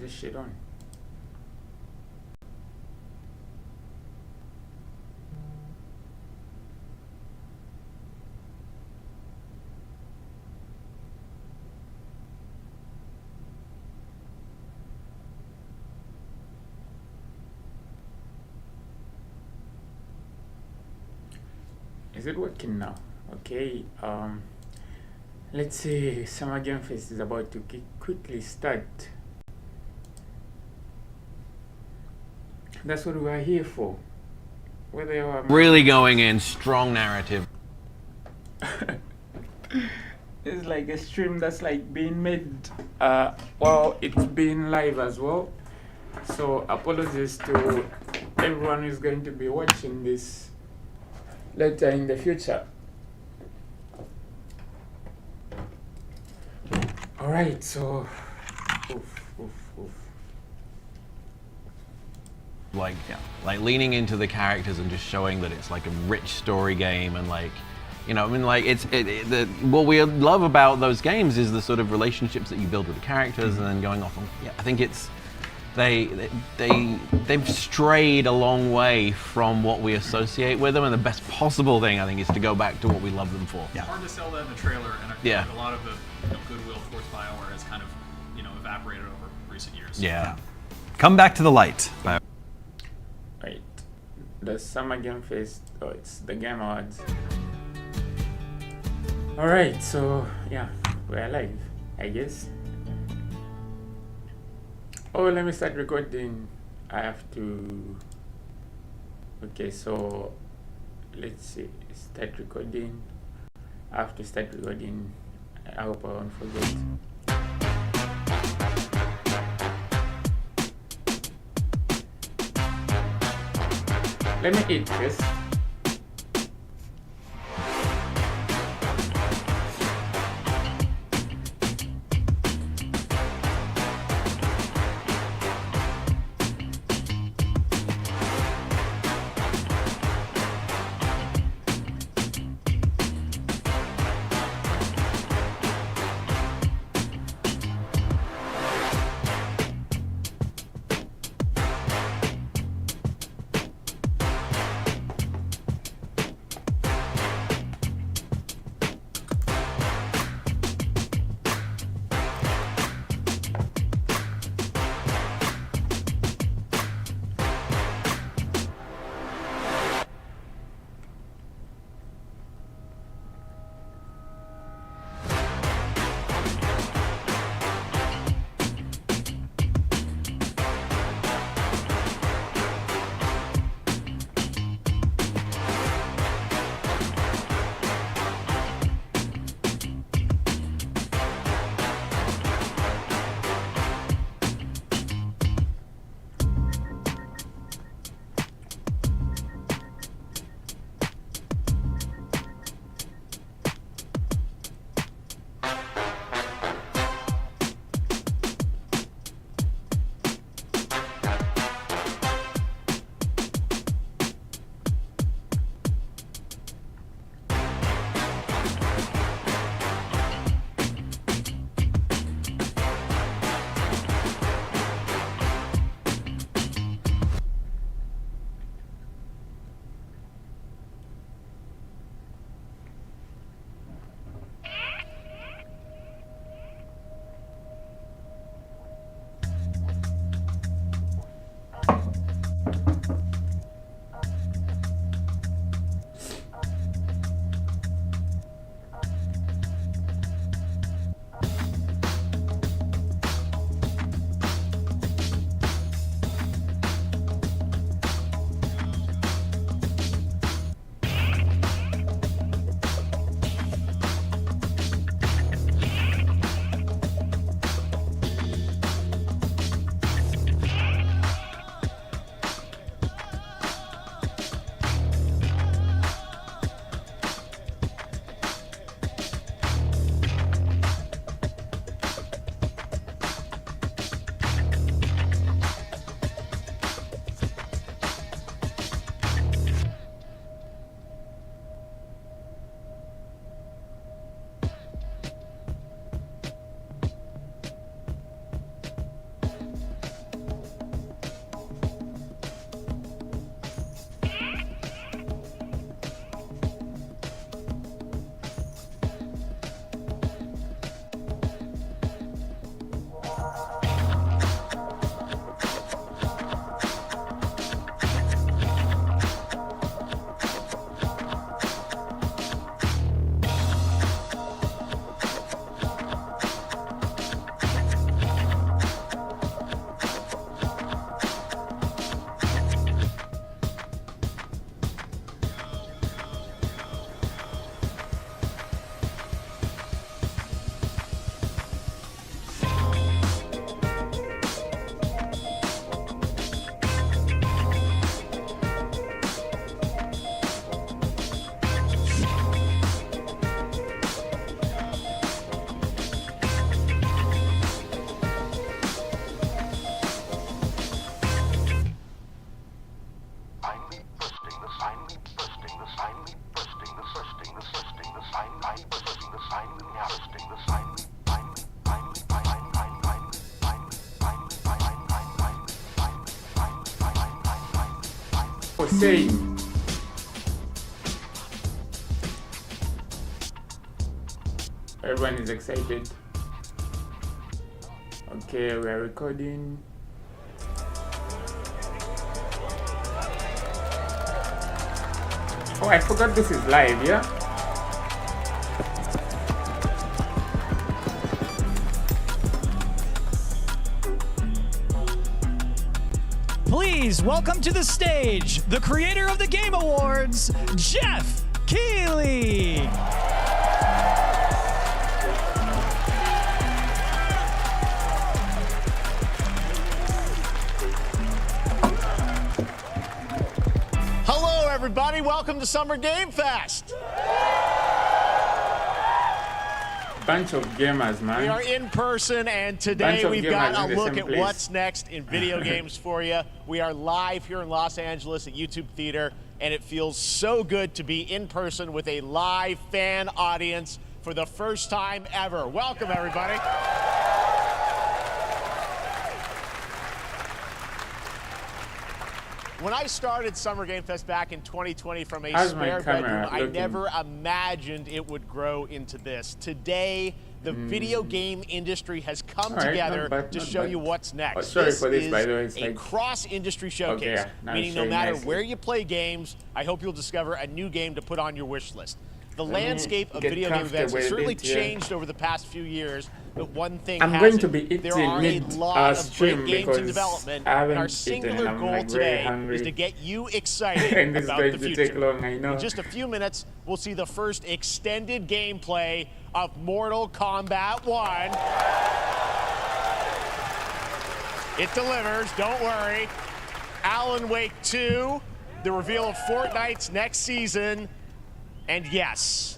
this shit on. Is it working now? Okay, let's see. Summer Game Fest is about to quickly start. That's what we are here for. Whether you are really going in strong narrative. it's like a stream that's like being made well, it's being live as well. So apologies to everyone who's going to be watching this later in the future. All right, so Like, yeah, like leaning into the characters and just showing that it's like a rich story game, and like, you know, I mean, like what we love about those games is the sort of relationships that you build with the characters, and then going off on. Yeah, I think it's they've strayed a long way from what we associate with them, and the best possible thing I think is to go back to what we love them for. Yeah. It's hard to sell that in the trailer, and I feel like a lot of the goodwill towards BioWare has kind of evaporated over recent years. Yeah. Come back to the light. Right, the Summer Game Fest. Oh, it's the Game Awards. All right, so yeah, we're live, I guess. Oh, let me start recording. I have to. Okay, so let's see. Start recording. I have to start recording. I hope I won't forget. Let me eat first. was saying. Everyone is excited. Okay, we are recording. Oh, I forgot this is live, yeah? Please welcome to the stage the creator of the Game Awards, Jeff Keighley. Hello, everybody. Welcome to Summer Game Fest. Bunch of gamers, man. We are in person, and today we've got a look at what's next in video games for you. We are live here in Los Angeles at YouTube Theater, and it feels so good to be in person with a live fan audience for the first time ever. Welcome, everybody. When I started Summer Game Fest back in 2020 from a spare bedroom, I never imagined it would grow into this. Today, the video game industry has come together to show you what's next. Oh, sorry for this, by the way. It's a cross-industry showcase, meaning no matter where you play games, I hope you'll discover a new game to put on your wish list. The landscape of video game events has certainly changed over the past few years, but one thing I'm going to be eating there are a lot of great games in because development, I haven't and our eaten singular and I'm goal like very today hungry. is to get you excited And this is about going the to future. take long, I know. In just a few minutes, we'll see the first extended gameplay of Mortal Kombat 1. It delivers, don't worry. Alan Wake 2, the reveal of Fortnite's next season, and yes,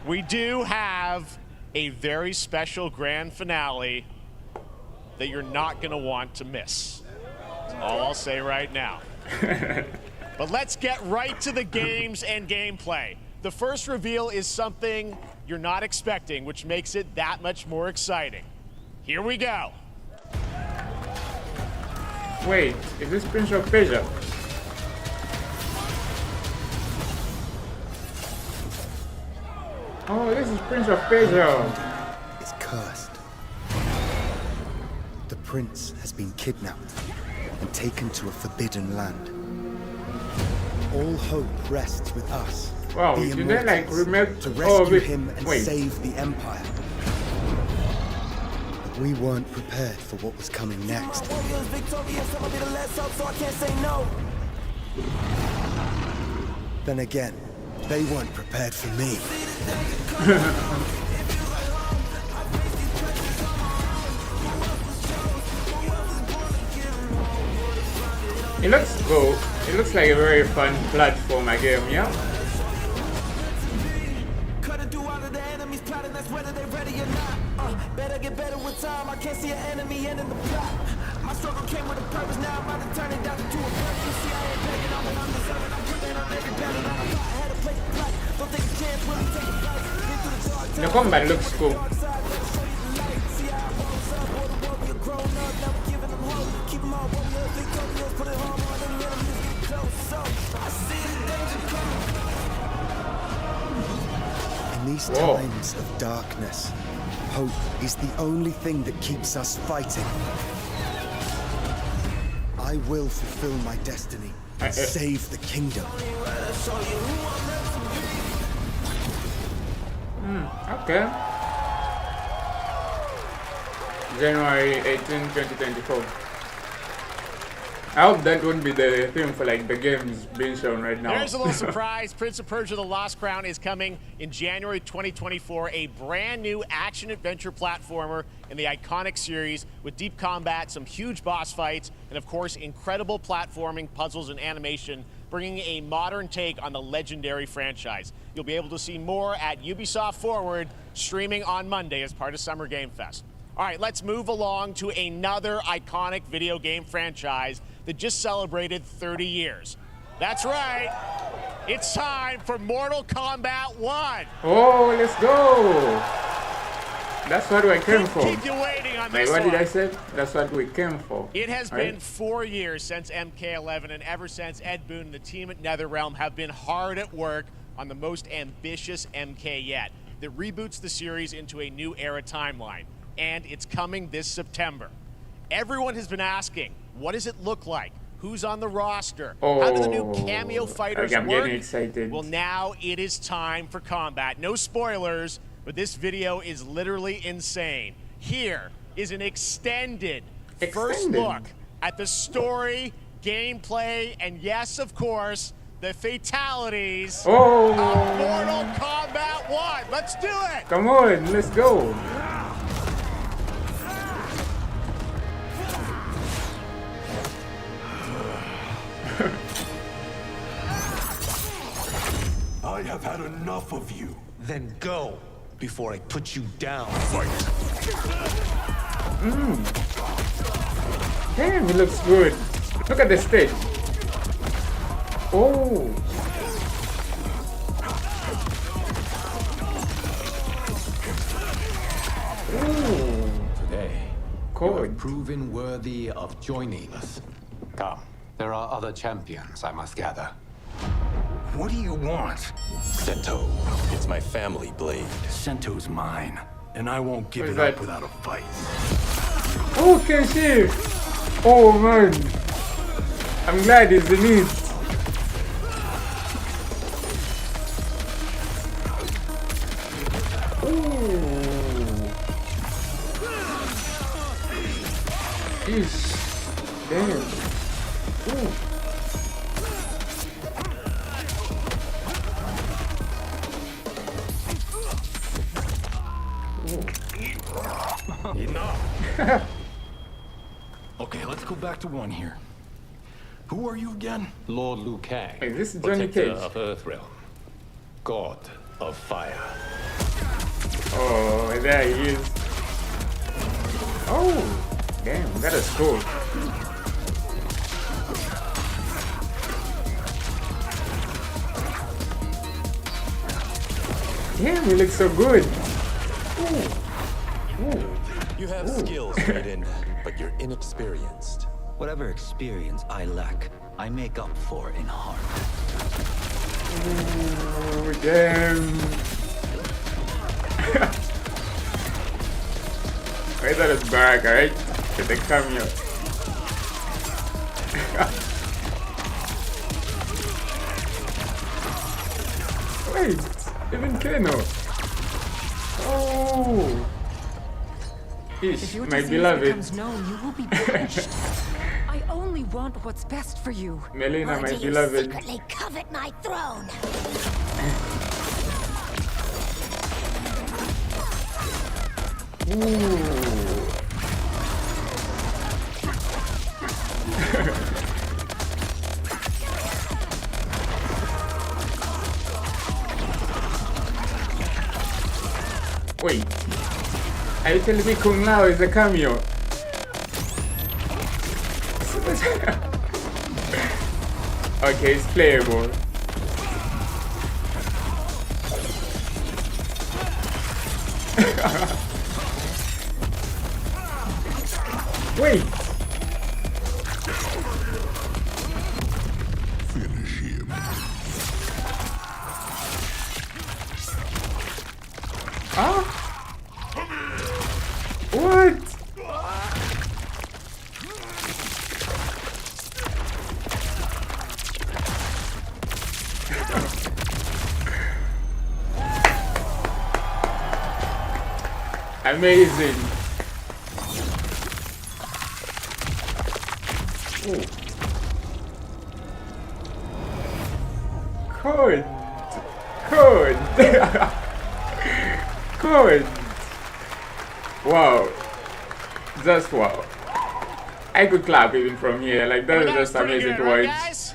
we do have a very special grand finale that you're not going to want to miss. That's all I'll say right now. But let's get right to the games and gameplay. The first reveal is something you're not expecting, which makes it that much more exciting. Here we go. Wait, is this Prince of Persia? Oh, this is Prince of Persia. Is cursed. The prince has been kidnapped and taken to a forbidden land. All hope rests with us. Wow, the did they like immortals, remake to rescue him and wait. save the empire? But we weren't prepared for what was coming next. Then again, they weren't prepared for me. It looks cool. It looks like a very fun platformer game, yeah? Better get better with time. I can't see an enemy ending the plot. My struggle came with a purpose. Now I'm about to turn it down to a purpose. You see, I ain't begging. I'm when I'm deserving. I'm putting on every battle that I fought. I had to play the fight. Don't take a chance. Really take a fight. Been through the dark times. The combat looks cool. See how I rose up. All the warrior grown up. Never giving them hope. Keep them all warriors. Victorious. Put it home on them. Enemies get close. So I see the danger coming. In these times of darkness, hope is the only thing that keeps us fighting. I will fulfill my destiny and save the kingdom. Okay. January 18, 2024. I hope that won't be the thing for like the games being shown right now. There's a little surprise. Prince of Persia: The Lost Crown is coming in January 2024. A brand new action-adventure platformer in the iconic series with deep combat, some huge boss fights, and of course, incredible platforming, puzzles, and animation, bringing a modern take on the legendary franchise. You'll be able to see more at Ubisoft Forward, streaming on Monday as part of Summer Game Fest. All right, let's move along to another iconic video game franchise that just celebrated 30 years. That's right. It's time for Mortal Kombat 1. Oh, let's go. That's what we came for. Keep you waiting on Like, this what did one. I say? That's what we came for. It has right? been 4 years since MK11, and ever since, Ed Boon and the team at NetherRealm have been hard at work on the most ambitious MK yet that reboots the series into a new era timeline. And it's coming this September. Everyone has been asking, what does it look like? Who's on the roster? How do the new cameo fighters I'm work? getting excited. Well, now it is time for combat. No spoilers, but this video is literally insane. Here is an extended first look at the story, gameplay, and yes, of course, the fatalities of Mortal Kombat 1. Let's do it! Come on, let's go. I have had enough of you. Then go before I put you down. Damn, it looks good. Look at the stage. Oh. Ooh. Today, cool. you have proven worthy of joining us. Come, there are other champions I must gather. What do you want? Sento, it's my family blade. Sento's mine, and I won't give What is it up that? without a fight. Oh, can see. Oh man. I'm glad it's in it. Ish. Damn. Ooh. Enough. Okay, let's go back to one here. Who are you again? Lord Liu Kang, Hey, this is Johnny protector Cage. of Earthrealm, god of fire. Oh, there he is. Oh, damn, that is cool. Damn, he looks so good. You have skills, Raiden, but you're inexperienced. Whatever experience I lack, I make up for in heart. Oh, damn. Wait, that is back, alright? Get the cameo. Wait, even Kano. Oh. Ish, If your my disease beloved. becomes known, you will be punished. I only want what's best for you. Melina, Or my do you beloved. secretly covet my throne? Ooh. Wait, are you telling me Kung Lao is a cameo? Okay, it's playable. Wait. Finish him. Huh? What? Amazing. Ooh. Good. Good. Good. Wow. Just wow. I could clap even from here. Like, that is just amazing to watch. Guys?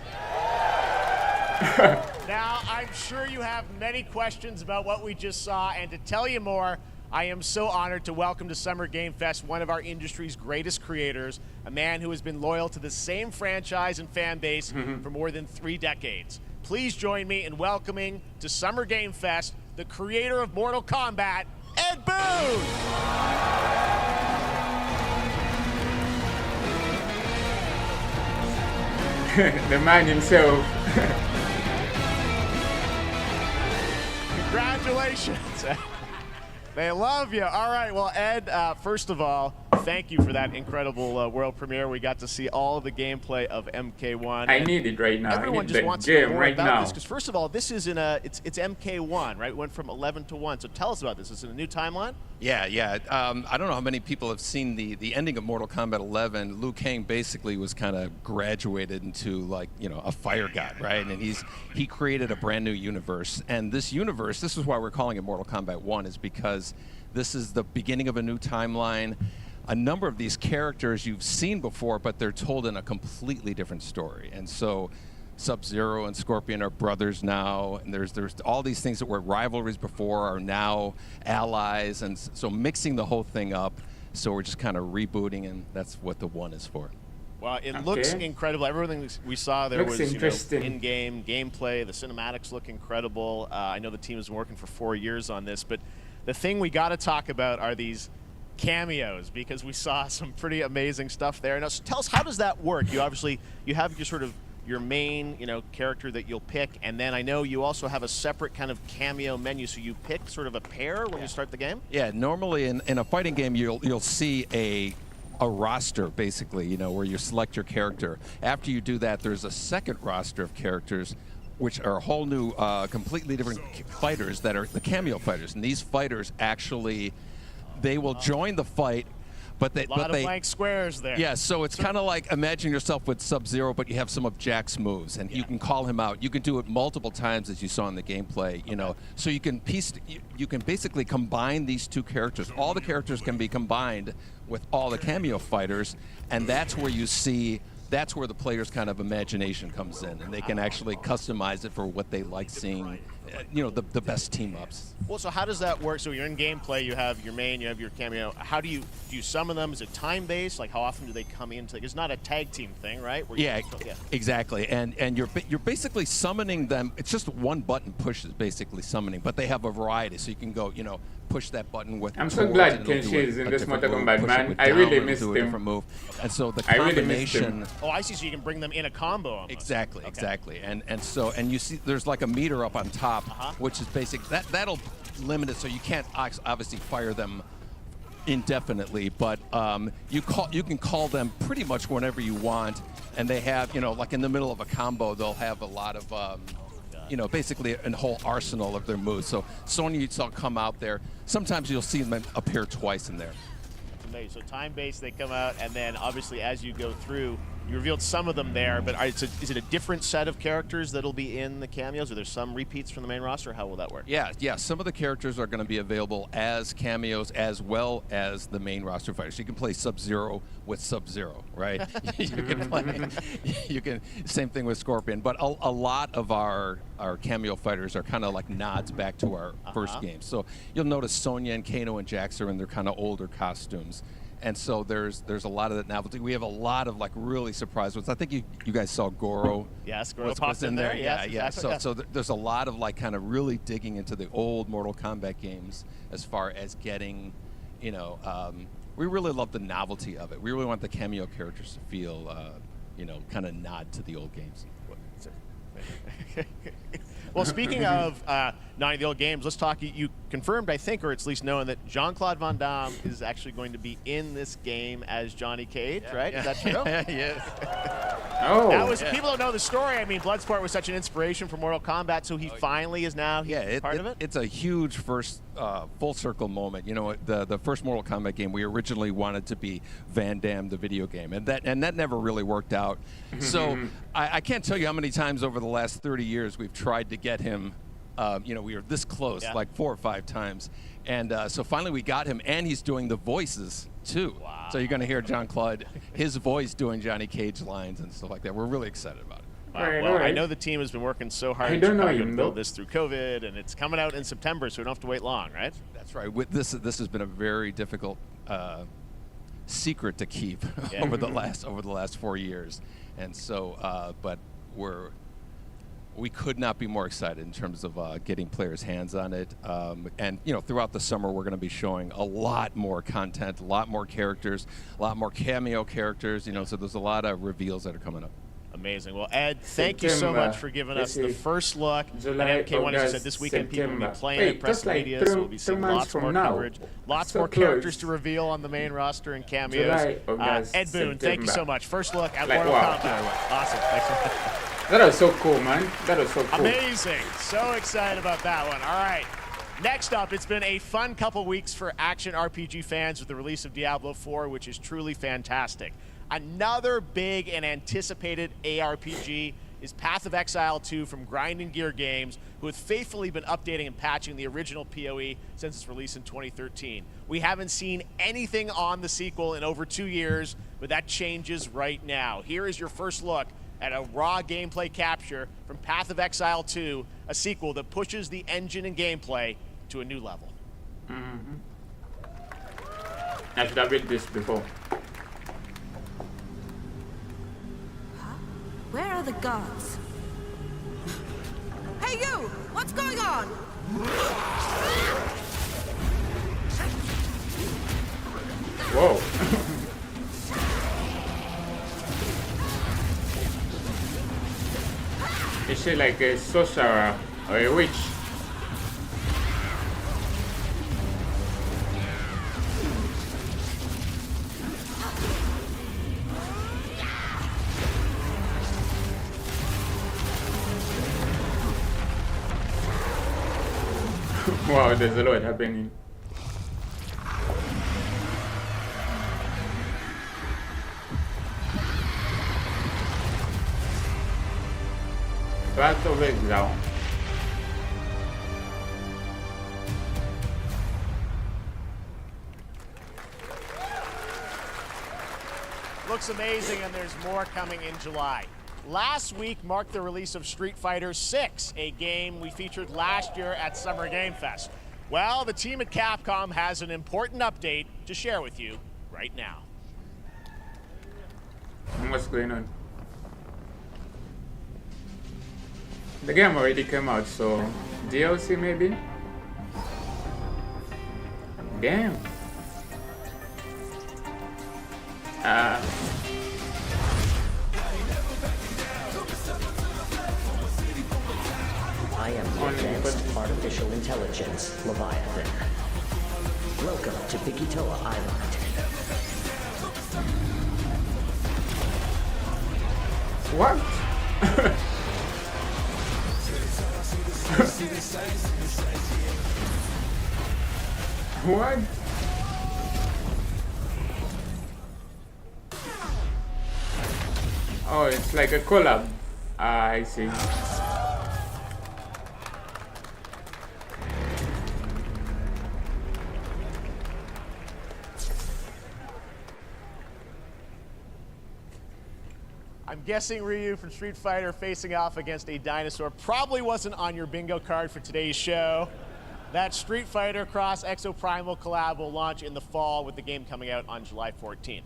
Now, I'm sure you have many questions about what we just saw, and to tell you more, I am so honored to welcome to Summer Game Fest one of our industry's greatest creators, a man who has been loyal to the same franchise and fan base for more than 3 decades. Please join me in welcoming to Summer Game Fest the creator of Mortal Kombat, Ed Boon! The man himself. Congratulations. They love you. All right, well, Ed, first of all, thank you for that incredible world premiere. We got to see all of the gameplay of MK1. I need it right now. Everyone I need just the wants to know game more right about now. this, because first of all, this is it's MK1, right? It went from 11 to 1. So tell us about this. Is it a new timeline? Yeah. I don't know how many people have seen the ending of Mortal Kombat 11. Liu Kang basically was kind of graduated into, like, you know, a fire god, right? And he created a brand new universe. And this universe, this is why we're calling it Mortal Kombat 1, is because this is the beginning of a new timeline. A number of these characters you've seen before, but they're told in a completely different story. And so Sub-Zero and Scorpion are brothers now, and there's all these things that were rivalries before are now allies, and so mixing the whole thing up. So we're just kind of rebooting, and that's what the 1 is for. Well, it looks incredible. Everything we saw there Looks was interesting. in-game gameplay. The cinematics look incredible. I know the team has been working for 4 years on this, but the thing we got to talk about are these cameos, because we saw some pretty amazing stuff there. Now, so tell us, how does that work? You have your sort of your main, character that you'll pick, and then I know you also have a separate kind of cameo menu, so you pick sort of a pair when you start the game? Yeah, normally in a fighting game, you'll see a roster, basically, where you select your character. After you do that, there's a second roster of characters, which are a whole new, completely different fighters that are the cameo fighters. And these fighters actually, they will join the fight, but they... A lot of blank squares there. Yeah, so it's kind of like, imagine yourself with Sub-Zero, but you have some of Jack's moves, and you can call him out. You can do it multiple times, as you saw in the gameplay, So you can basically combine these two characters. All the characters can be combined with all the cameo fighters, and that's where you see... That's where the player's kind of imagination comes in, and they can actually customize it for what they like seeing, the best team-ups. Well, so how does that work? So you're in gameplay, you have your main, you have your cameo. How do you summon them? Is it time-based? Like, how often do they come into? It's not a tag team thing, right? Exactly. And you're basically summoning them. It's just one button push is basically summoning, but they have a variety, so you can go, push that button with. I'm so glad Kenshi is in this Mortal Kombat, man. I really missed him. Different move, and so the combination. Oh, I see. So you can bring them in a combo. Almost. Exactly. And you see, there's like a meter up on top, which is basic. That'll limit it, so you can't obviously fire them indefinitely, but you can call them pretty much whenever you want, and they have, like in the middle of a combo, they'll have a lot of. Basically a whole arsenal of their moves. So Sonya, you saw come out there. Sometimes you'll see them appear twice in there. So time-based, they come out, and then obviously as you go through, you revealed some of them there, but is it a different set of characters that'll be in the cameos? Are there some repeats from the main roster? How will that work? Yeah. Some of the characters are going to be available as cameos as well as the main roster fighters. You can play Sub-Zero with Sub-Zero, right? You can same thing with Scorpion, but a lot of our cameo fighters are kind of like nods back to our first game. So you'll notice Sonya and Kano and Jax are in their kind of older costumes. And so there's a lot of that novelty. We have a lot of like really surprise ones. I think you guys saw Goro. Yes, Goro popped in there. Yes, yeah. Exactly. So there's a lot of like kind of really digging into the old Mortal Kombat games as far as getting, we really love the novelty of it. We really want the cameo characters to feel, kind of nod to the old games. Well, speaking of nodding the old games, let's talk. You confirmed, I think, or it's at least known, that Jean-Claude Van Damme is actually going to be in this game as Johnny Cage, right? Is that true? Yes. People don't know the story. I mean, Bloodsport was such an inspiration for Mortal Kombat, so he finally is now part of it? It's a huge first full circle moment. The first Mortal Kombat game, we originally wanted to be Van Damme, the video game, and that never really worked out. So I can't tell you how many times over the last 30 years we've tried to get him. We were this close, like 4 or 5 times. And so finally we got him, and he's doing the voices, too. Wow. So you're going to hear Jean-Claude, his voice doing Johnny Cage lines and stuff like that. We're really excited about it. Wow. Well, I know the team has been working so hard to build this through COVID, and it's coming out in September, so we don't have to wait long, right? That's right. This has been a very difficult secret to keep over the last 4 years. And so, but we could not be more excited in terms of getting players' hands on it. And throughout the summer, we're going to be showing a lot more content, a lot more characters, a lot more cameo characters. So there's a lot of reveals that are coming up. Amazing. Well, Ed, thank you so much for giving us the first look at MK1. As you said, this weekend people will be playing it, press media, so we'll be seeing lots more coverage, lots more characters to reveal on the main roster and cameos. Ed Boon, thank you so much. First look at Mortal Kombat. Awesome. Thanks. That was so cool, man. That was so cool. Amazing. So excited about that one. All right. Next up, it's been a fun couple weeks for action RPG fans with the release of Diablo 4, which is truly fantastic. Another big and anticipated ARPG is Path of Exile 2 from Grind & Gear Games, who have faithfully been updating and patching the original PoE since its release in 2013. We haven't seen anything on the sequel in over 2 years, but that changes right now. Here is your first look at a raw gameplay capture from Path of Exile 2, a sequel that pushes the engine and gameplay to a new level. I should have read this before. Where are the guards? Hey you! What's going on? Whoa. Is she like a sorcerer or a witch? Wow, there's a lot happening. Path of Exile. Looks amazing, and there's more coming in July. Last week marked the release of Street Fighter 6, a game we featured last year at Summer Game Fest. Well, the team at Capcom has an important update to share with you right now. What's going on? The game already came out, so DLC maybe? Damn. I am the Advanced Artificial Intelligence, Leviathan. Welcome to Bikitoa Island. What? What? Oh, it's like a collab. I see. I'm guessing Ryu from Street Fighter facing off against a dinosaur probably wasn't on your bingo card for today's show. That Street Fighter Cross Exoprimal collab will launch in the fall, with the game coming out on July 14th.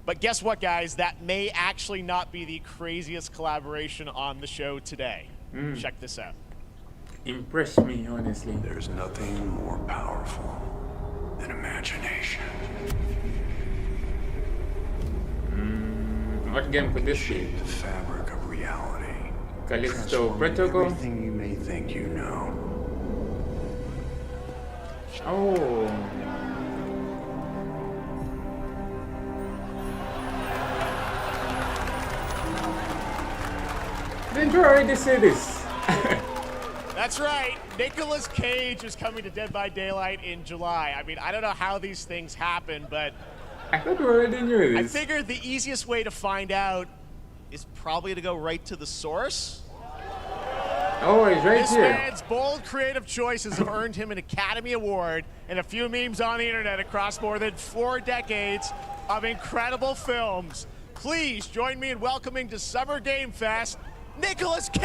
But guess what, guys? That may actually not be the craziest collaboration on the show today. Check this out. Impress me, honestly. There's nothing more powerful than imagination. What game could this be? The fabric of reality. Callisto Protocol? Everything you may think you know. Oh. Didn't you already say this? That's right. Nicolas Cage is coming to Dead by Daylight in July. I mean, I don't know how these things happen, but I thought we already knew this. I figured the easiest way to find out is probably to go right to the source. Oh, he's right this here. This man's bold creative choices have earned him an Academy Award and a few memes on the internet across more than 4 decades of incredible films. Please join me in welcoming to Summer Game Fest, Nicolas Cage!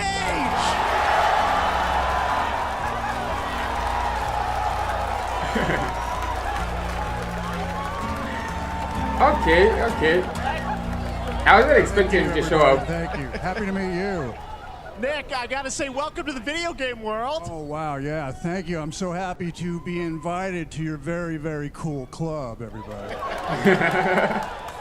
Okay. I wasn't expecting him to show up. Thank you. Happy to meet you. Nick, I gotta say, welcome to the video game world. Oh, wow, yeah, thank you. I'm so happy to be invited to your very, very cool club, everybody.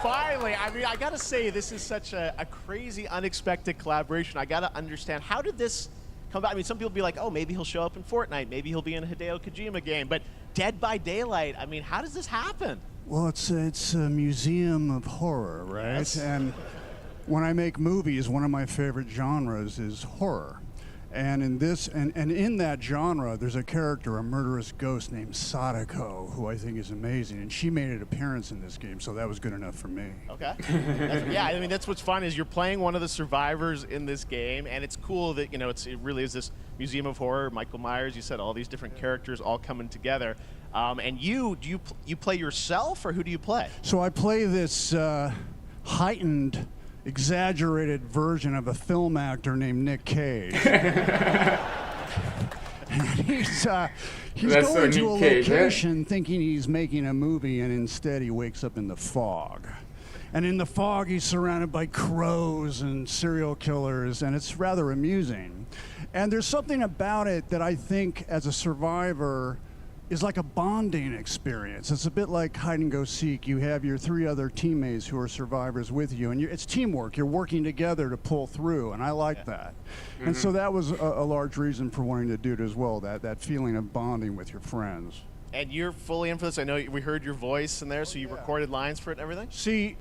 Finally, I mean, I gotta say, this is such a crazy, unexpected collaboration. I gotta understand, how did this come about? I mean, some people be like, oh, maybe he'll show up in Fortnite, maybe he'll be in a Hideo Kojima game, but Dead by Daylight, I mean, how does this happen? Well, it's a museum of horror, right? Yes. And when I make movies, one of my favorite genres is horror. And in this, and in that genre, there's a character, a murderous ghost named Sadako, who I think is amazing. And she made an appearance in this game, so that was good enough for me. Okay. Yeah, I mean, that's what's fun is you're playing one of the survivors in this game, and it's cool that, you know, it really is this museum of horror. Michael Myers, you said all these different characters all coming together. And you play yourself, or who do you play? So I play this heightened, exaggerated version of a film actor named Nick Cage. And he's going to a location thinking he's making a movie, and instead he wakes up in the fog. And in the fog, he's surrounded by crows and serial killers, and it's rather amusing. And there's something about it that I think, as a survivor, is like a bonding experience. It's a bit like hide and go seek. You have your 3 other teammates who are survivors with you, and it's teamwork. You're working together to pull through, and I like that. And so that was a large reason for wanting to do it as well, that feeling of bonding with your friends. And you're fully in for this. I know we heard your voice in there, so you recorded lines for it and everything? See,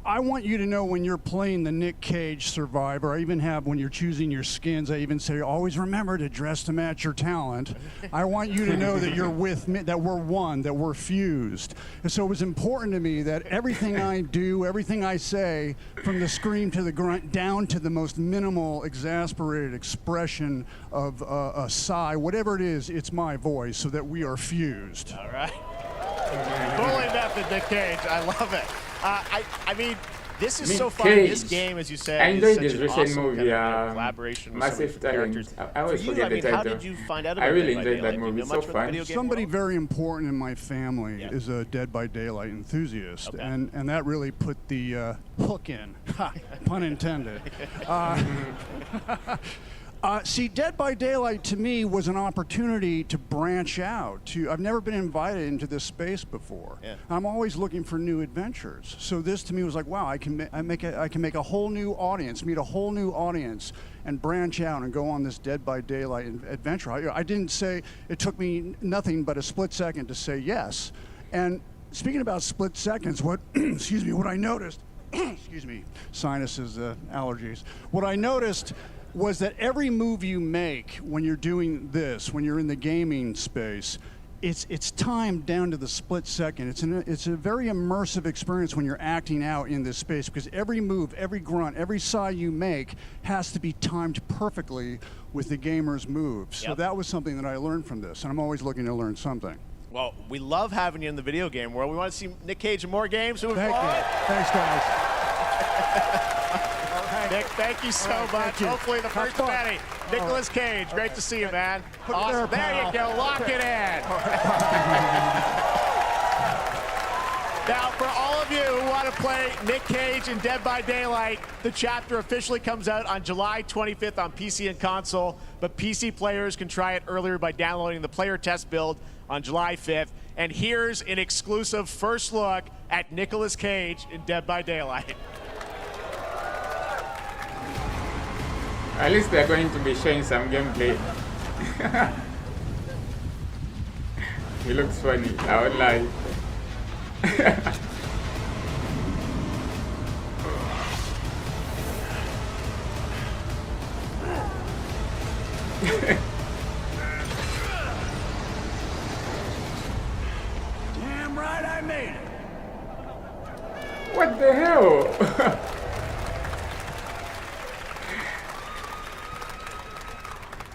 I want you to know when you're playing the Nick Cage survivor, I even have, when you're choosing your skins, I even say, always remember to dress to match your talent. I want you to know that you're with me, that we're one, that we're fused. And so it was important to me that everything I do, everything I say, from the scream to the grunt, down to the most minimal, exasperated expression of a sigh, whatever it is, it's my voice, so that we are fused. All right. Fully method, Nick Cage. I love it. I mean, this is so fun. This game, as you said, I enjoyed is this such an recent awesome movie, kind of collaboration with Massive some of the characters. I always For you, forget I mean, the how title. did you find out about I really Dead by enjoyed that Daylight? movie. Do you know It's so much about the fun. video game Somebody world? very important in my family is a Dead by Daylight enthusiast, and that really put the hook in, pun intended. See, Dead by Daylight to me was an opportunity to branch out. I've never been invited into this space before. Yeah. I'm always looking for new adventures. So this to me was like, wow, I can make a whole new audience, meet a whole new audience, and branch out and go on this Dead by Daylight adventure. I didn't say, it took me nothing but a split second to say yes. And speaking about split seconds, what I noticed, excuse me, sinuses, allergies. What I noticed was that every move you make when you're doing this, when you're in the gaming space, it's timed down to the split second. It's a very immersive experience when you're acting out in this space, because every move, every grunt, every sigh you make has to be timed perfectly with the gamer's moves. So that was something that I learned from this, and I'm always looking to learn something. Well, we love having you in the video game world. We want to see Nick Cage in more games. Thank you. Thanks, guys. Nick, thank you so much. Hopefully the first of many. Nicolas Cage, great to see you, man. Awesome. There you go. Lock it in. Now, for all of you who want to play Nick Cage in Dead by Daylight, the chapter officially comes out on July 25th on PC and console, but PC players can try it earlier by downloading the player test build on July 5th. And here's an exclusive first look at Nicolas Cage in Dead by Daylight. At least they're going to be showing some gameplay. He looks funny, I won't lie. Damn right I made it. What the hell?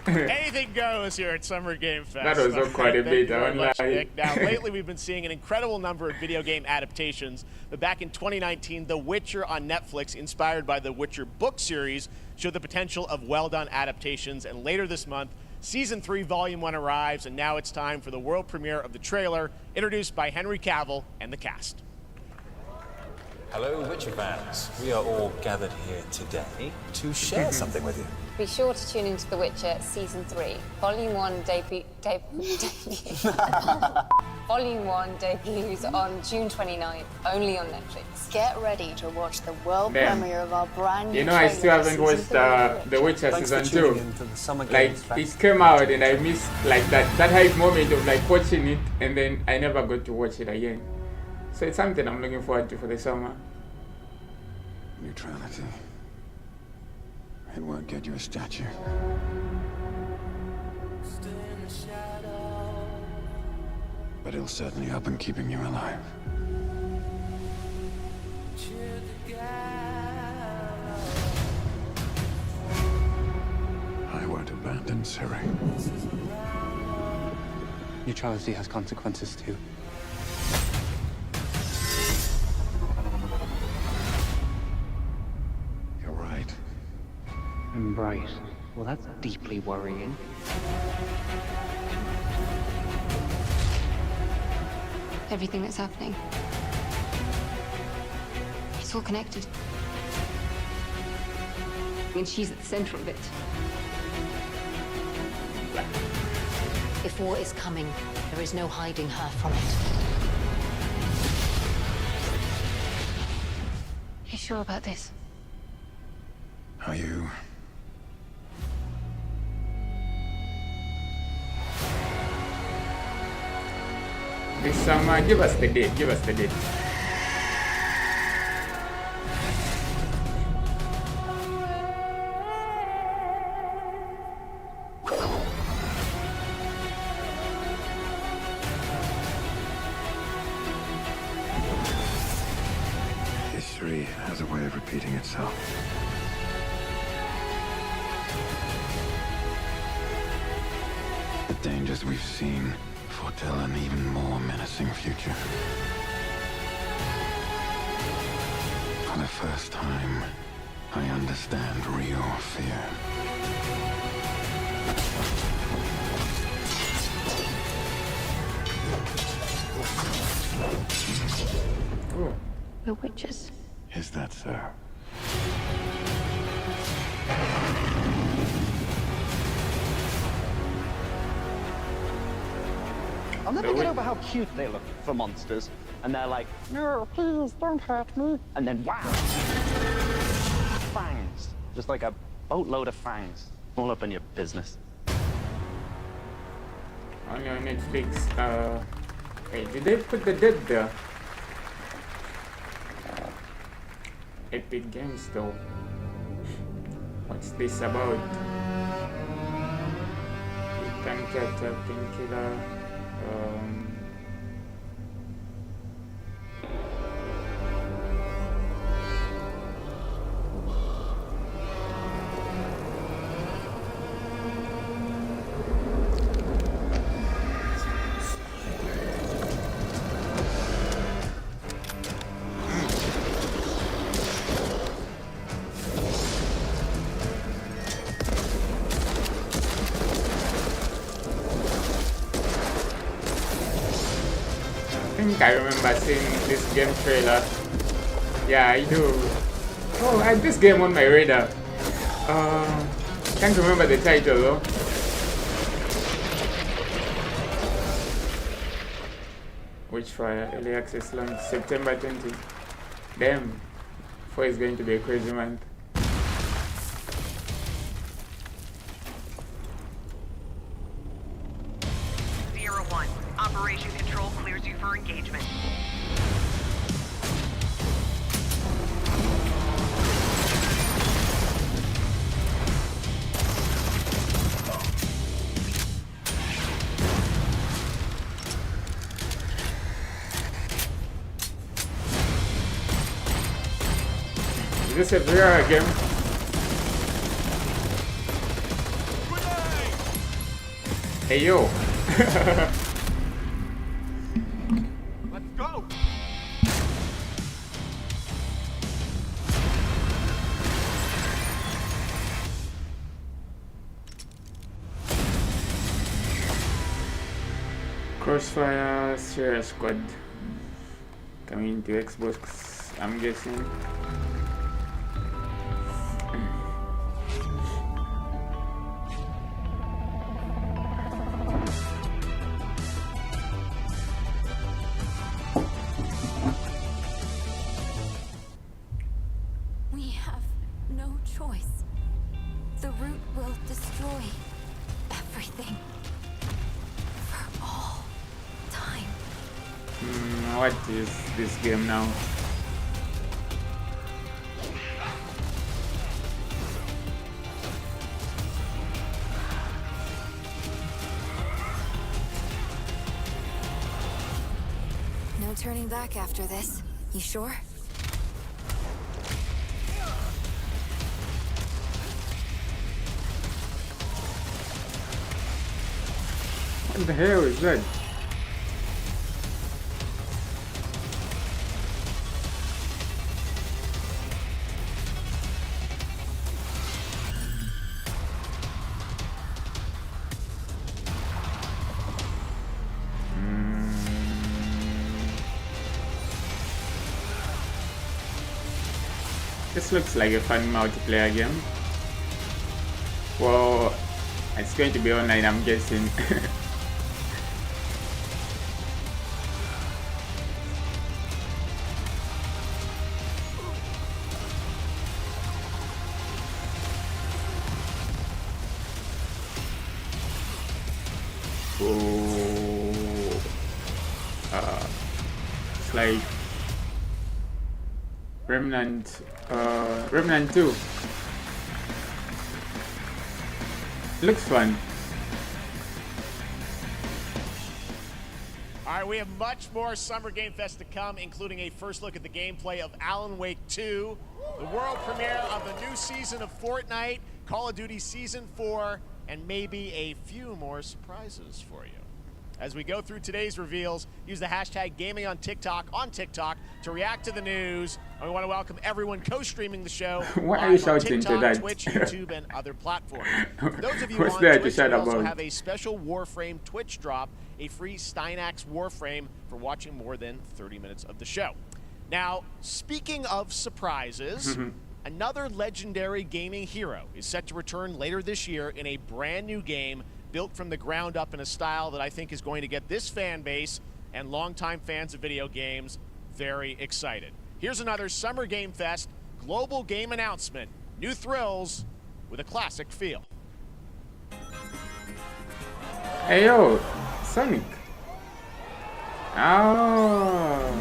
Anything goes here at Summer Game Fest. That was quite a bit, I won't lie. Nick. Now, lately we've been seeing an incredible number of video game adaptations, but back in 2019, The Witcher on Netflix, inspired by the Witcher book series, showed the potential of well-done adaptations, and later this month, Season 3, Volume 1 arrives, and now it's time for the world premiere of the trailer, introduced by Henry Cavill and the cast. Hello, Witcher fans. We are all gathered here today to share something with you. Be sure to tune into The Witcher Season 3. Volume 1 Volume 1 debuts on June 29th, only on Netflix. Get ready to watch the world Damn. premiere of our brand new You know, I still haven't watched The Witcher Season 2. Like, it came out and I missed like that hype moment of like watching it, and then I never got to watch it again. So it's something I'm looking forward to for the summer. Neutrality. It won't get you a statue. But it'll certainly help in keeping you alive. I won't abandon Ciri. Neutrality has consequences too. You're right. Right. Well, that's deeply worrying. Everything that's happening. It's all connected. And she's at the center of it. If war is coming, there is no hiding her from it. You sure about this? Are you? This summer, give us the date, give us the date. History has a way of repeating itself. The dangers we've seen foretell an even more menacing future. For the first time, I understand real fear. We're witches. Is that so? I'll never get over how cute they look for monsters. And they're like, no, please don't hurt me. And then, wow. Fangs. Just like a boatload of fangs. All up in your business. Only on Netflix. Wait, did they put the dead there? Epic Games though. What's this about? Ethan Catcher, Painkiller. I remember seeing this game trailer. Yeah, I do. Oh, I had this game on my radar. Can't remember the title though. Witchfire early access launch September 20. Damn, 4 is going to be a crazy month. Operation Control clears you for engagement. Is this a VR game? Hey yo! Go! Crossfire Sierra Squad coming to Xbox I'm guessing. We have no choice. The root will destroy everything. For all time. What is this game now? No turning back after this. You sure? What the hell is that? This looks like a fun multiplayer game. Well, it's going to be online, I'm guessing. It's like Remnant 2. Looks fun. All right, we have much more Summer Game Fest to come, including a first look at the gameplay of Alan Wake 2, the world premiere of the new season of Fortnite, Call of Duty Season 4, and maybe a few more surprises for you. As we go through today's reveals, use the hashtag gaming on TikTok to react to the news. And we want to welcome everyone co-streaming the show. Why are you shouting TikTok, to that? Twitch, YouTube, and other platforms. For those of you What's on there to Twitch, shout we also about? have a special Warframe Twitch drop, a free Steinax Warframe for watching more than 30 minutes of the show. Now, speaking of surprises, another legendary gaming hero is set to return later this year in a brand new game built from the ground up in a style that I think is going to get this fan base and longtime fans of video games very excited. Here's another Summer Game Fest global game announcement. New thrills with a classic feel. Hey yo, Sonic. Oh.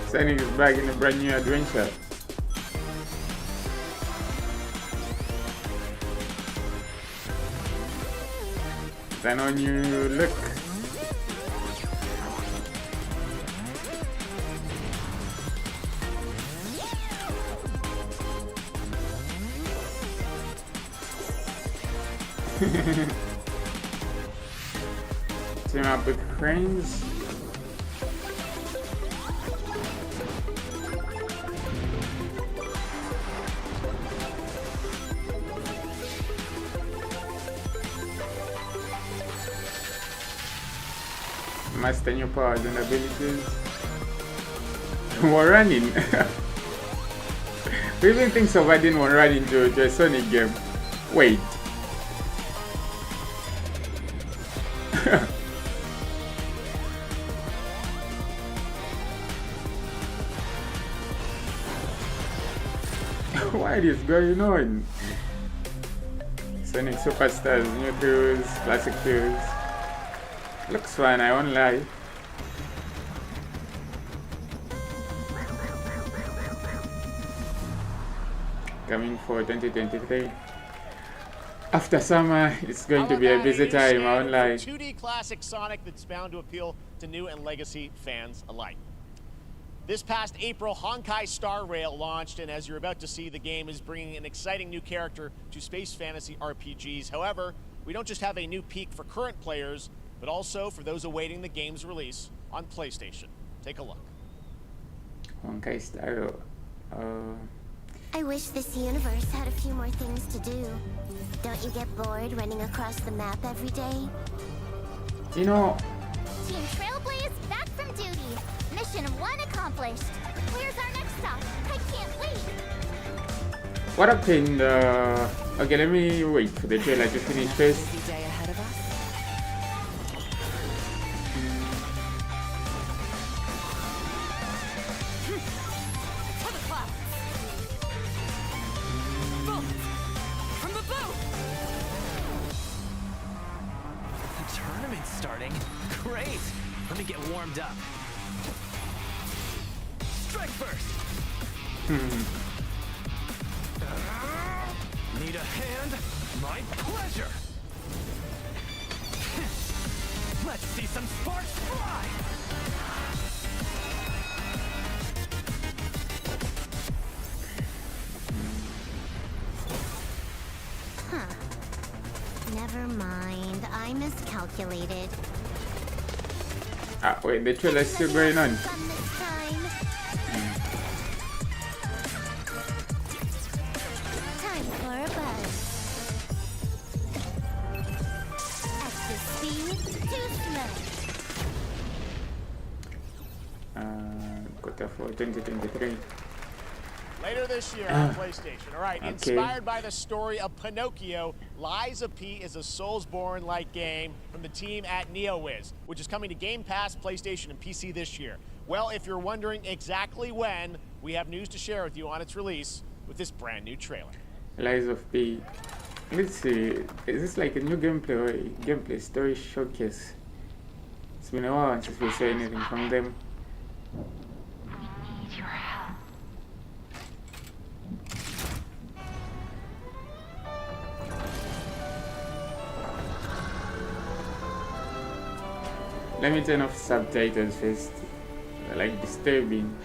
Sonic is back in a brand new adventure. It's an all new look. Team up with cranes. Master new powers and abilities. We're running. Who even thinks of adding one running to a Sonic game? Wait. What is going on? Sonic Superstars, new tools, classic tools. Looks fun, I won't lie. Coming for 2023. After summer, it's going to be a busy time, I won't lie. 2D classic Sonic that's bound to appeal to new and legacy fans alike. This past April, Honkai Star Rail launched, and as you're about to see, the game is bringing an exciting new character to space fantasy RPGs. However, we don't just have a new peak for current players, but also for those awaiting the game's release on PlayStation. Take a look. Honkai Star Rail. I wish this universe had a few more things to do. Don't you get bored running across the map every day? You know, Team Trailblaze back from duty. Mission 1 accomplished. Where's our next stop? I can't wait. what happened? Okay, let me wait for the trailer to finish first. Busy day ahead of us. To the clouds. Boom. From the boat. The tournament's starting. Great. Let me get warmed up. Strike first. Need a hand? My pleasure. Let's see some sparks fly. Huh. Never mind. I miscalculated. Ah, wait, the trailer is still going on. Fun this time. Time for a buzz. Extra speed, too slow. Quarter 4, 2023. Later this year on PlayStation. All right, Okay. inspired by the story of Pinocchio, Lies of P is a Soulsborne-like game from the team at NeoWiz, which is coming to Game Pass, PlayStation, and PC this year. Well, if you're wondering exactly when, we have news to share with you on its release with this brand new trailer. Lies of P. Let's see. Is this like a new gameplay or a gameplay story showcase? It's been a while since we saw anything from them. Let me turn off subtitles first. They're like disturbing.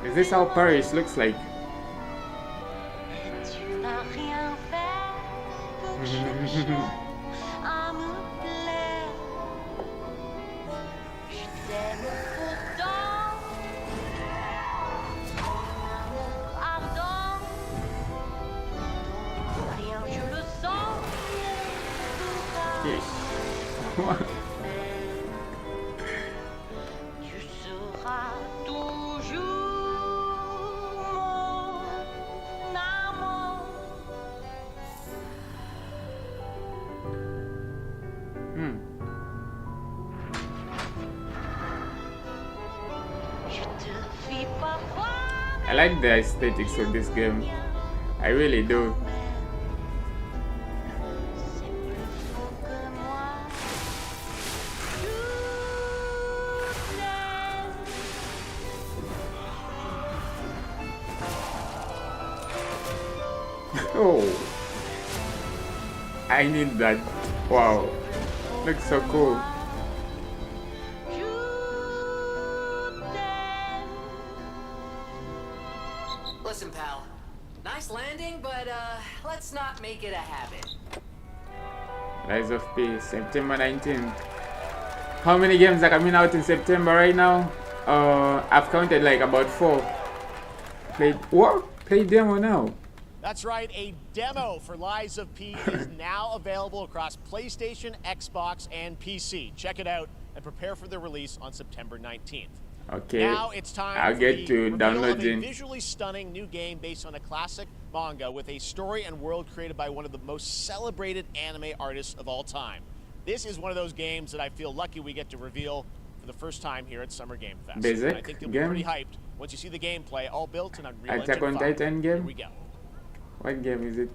Is this how Paris looks like? I like the aesthetics of this game. I really do. Oh, I need that. Wow, looks so cool. Listen, pal. Nice landing, but let's not make it a habit. Rise of P, September 19th. How many games are coming out in September right now? I've counted like about 4. Play demo now. That's right, a demo for Lies of P is now available across PlayStation, Xbox, and PC. Check it out and prepare for the release on September 19th. Okay, Now it's time I'll for get the to reveal download of a it. visually stunning new game based on a classic manga with a story and world created by one of the most celebrated anime artists of all time. This is one of those games that I feel lucky we get to reveal for the first time here at Summer Game Fest. Basic And I think you'll be game? pretty hyped once you see the gameplay, all built in Unreal Attack on Engine 5. Titan game? Here we go. What game is it?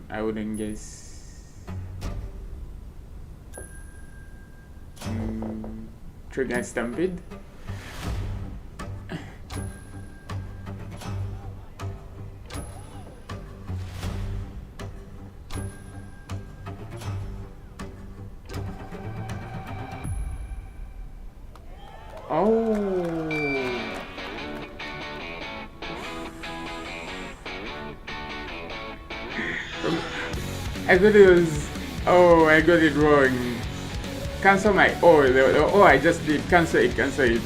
I wouldn't guess. Trigger Stampede? Oh. I got it was, oh, I got it wrong. Cancel my, oh, I just did, cancel it.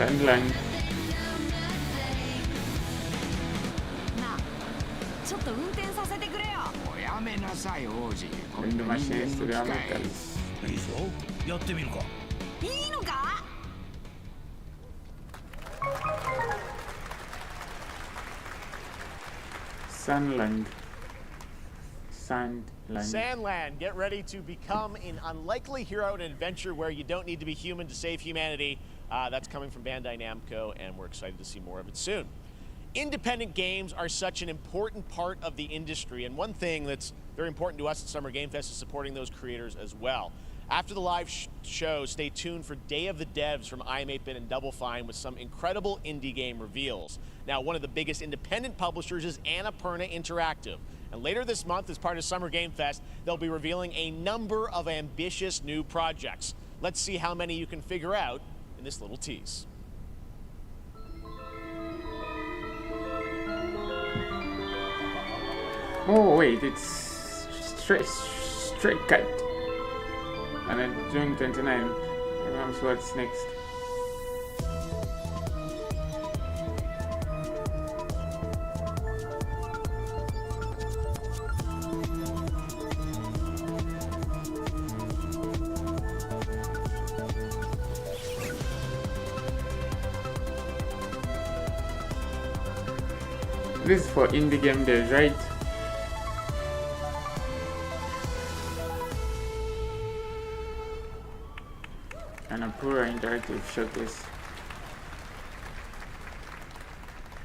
Sandland. ちょっと運転させてくれよ。おやめなさい王子。 Wind machines to the metals. いいぞ。やってみるか。いいのか？ Sandland. Sandland, get ready to become an unlikely hero in an adventure where you don't need to be human to save humanity. That's coming from Bandai Namco, and we're excited to see more of it soon. Independent games are such an important part of the industry, and one thing that's very important to us at Summer Game Fest is supporting those creators as well. After the live show, stay tuned for Day of the Devs from iam8bit and Double Fine with some incredible indie game reveals. Now, one of the biggest independent publishers is Annapurna Interactive. And later this month, as part of Summer Game Fest, they'll be revealing a number of ambitious new projects. Let's see how many you can figure out in this little tease. Oh wait, it's straight cut. And then June 29. Remember what's next. This is for indie game days, right? And a poor interactive showcase.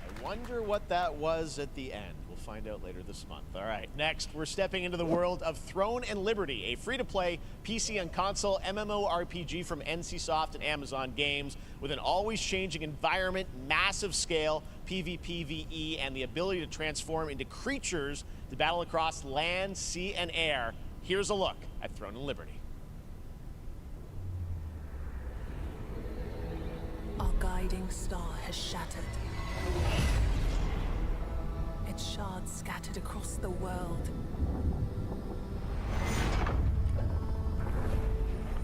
I wonder what that was at the end. We'll find out later this month. All right, next, we're stepping into the world of Throne and Liberty, a free-to-play PC and console MMORPG from NCSoft and Amazon Games with an always-changing environment, massive scale, PvPvE, and the ability to transform into creatures to battle across land, sea, and air. Here's a look at Throne and Liberty. Our guiding star has shattered. Its shards scattered across the world.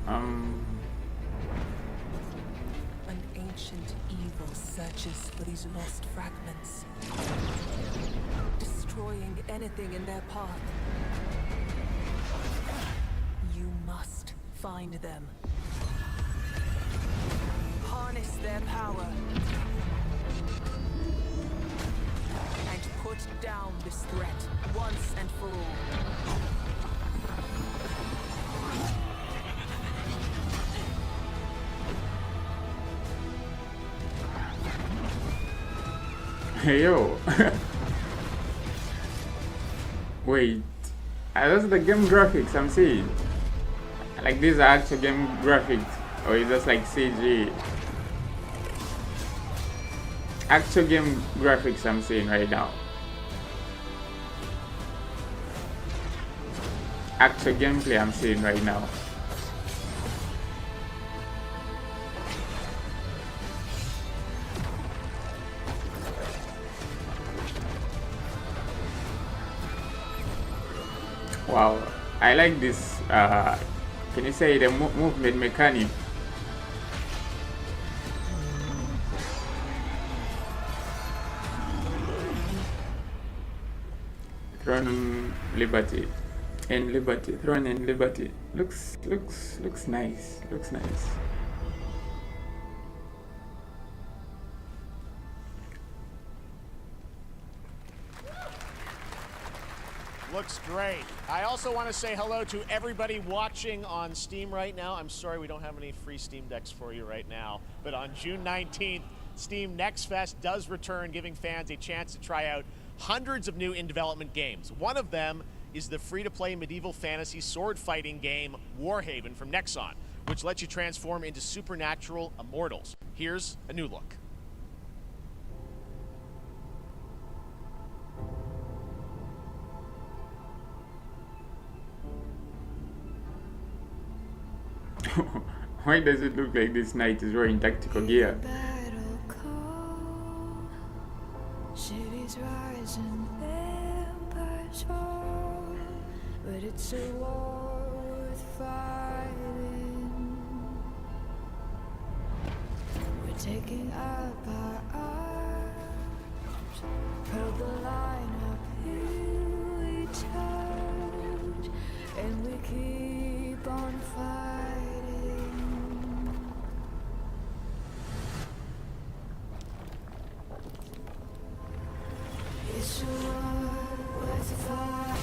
An ancient evil searches for these lost fragments, destroying anything in their path. You must find them. Harness their power and put down this threat once and for all. Hey yo. Wait, that's the game graphics I'm seeing. Like these are actual game graphics, or is just like CG? Actual game graphics I'm seeing right now. Actual gameplay I'm seeing right now. Wow, I like this, can you say the movement mechanic? Throne Liberty and Liberty, Throne and Liberty. Looks nice. Looks nice. Looks great. I also want to say hello to everybody watching on Steam right now. I'm sorry we don't have any free Steam Decks for you right now, but on June 19th, Steam Next Fest does return, giving fans a chance to try out hundreds of new in-development games. One of them is the free-to-play medieval fantasy sword fighting game Warhaven from Nexon, which lets you transform into supernatural immortals. Here's a new look. Why does it look like this knight is wearing tactical gear? Cities rising, empires fall, but it's a war worth fighting. We're taking up our arms, held the line up, here we touch, and we keep on fighting. It's a war worth fighting.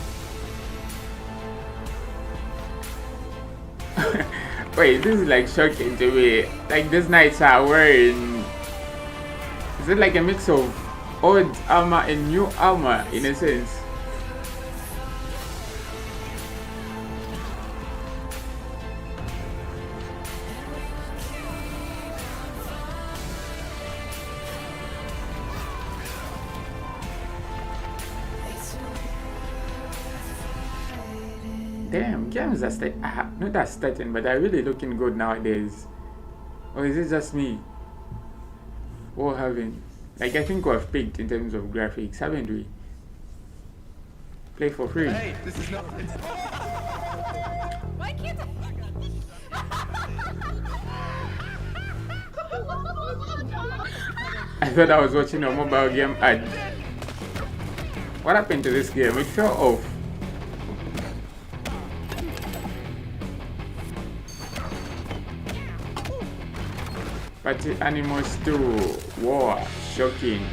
Wait, this is like shocking to me. Like these knights are wearing. Is it like a mix of old armor and new armor in a sense? Damn, games are not that starting, but they're really looking good nowadays. Or is it just me? Or having, like, I think we've peaked in terms of graphics, haven't we? Play for free. Hey, this is not. Why can't I thought I was watching a mobile game ad. What happened to this game? It fell off. But the animals too. Wow, shocking.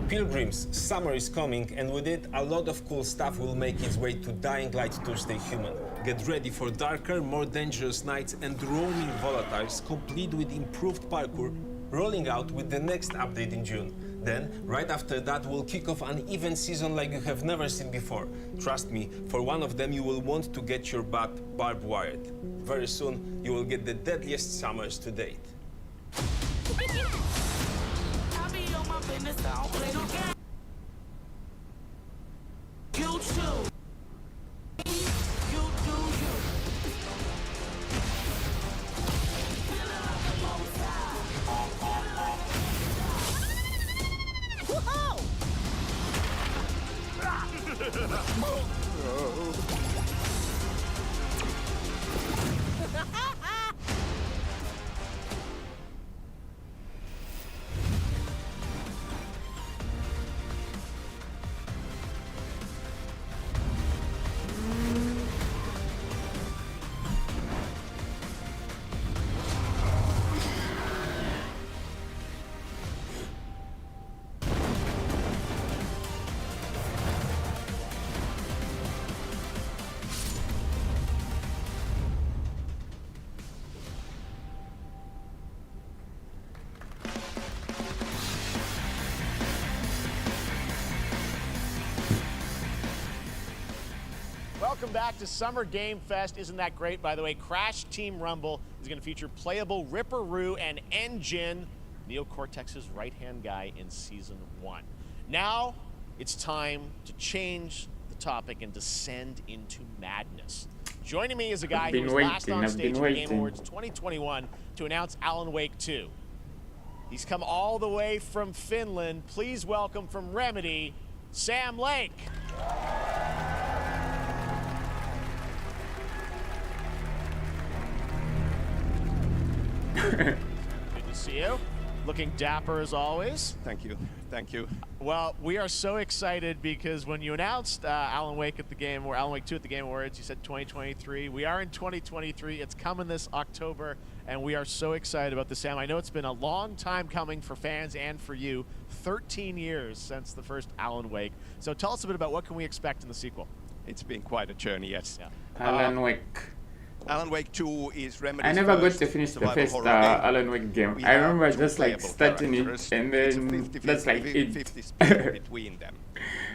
Pilgrims, summer is coming, and with it, a lot of cool stuff will make its way to Dying Light Tuesday Human. Get ready for darker, more dangerous nights and roaming volatiles, complete with improved parkour, rolling out with the next update in June. Then, right after that, we'll kick off an event season like you have never seen before. Trust me, for one of them you will want to get your butt barbed wired. Very soon, you will get the deadliest summers to date. Welcome back to Summer Game Fest. Isn't that great? By the way, Crash Team Rumble is going to feature playable Ripperoo and Engine, Neo Cortex's right-hand guy in Season 1. Now, it's time to change the topic and descend into madness. Joining me is a guy who was last on stage at the Game Awards 2021 to announce Alan Wake 2. He's come all the way from Finland. Please welcome from Remedy, Sam Lake. Good to see you. Looking dapper as always. Thank you. Thank you. Well, we are so excited because when you announced Alan Wake at the Game, or Alan Wake 2 at the Game Awards, you said 2023. We are in 2023. It's coming this October, and we are so excited about this, Sam. I know it's been a long time coming for fans and for you. 13 years since the first Alan Wake. So tell us a bit about what can we expect in the sequel. It's been quite a journey, yes. Alan Wake. Alan Wake 2 is Remedy's I never got first to finish the survival first horror game. Alan Wake game. We I have remember two just like playable starting characters. it and It's a then 50, that's like 50 it. split between them.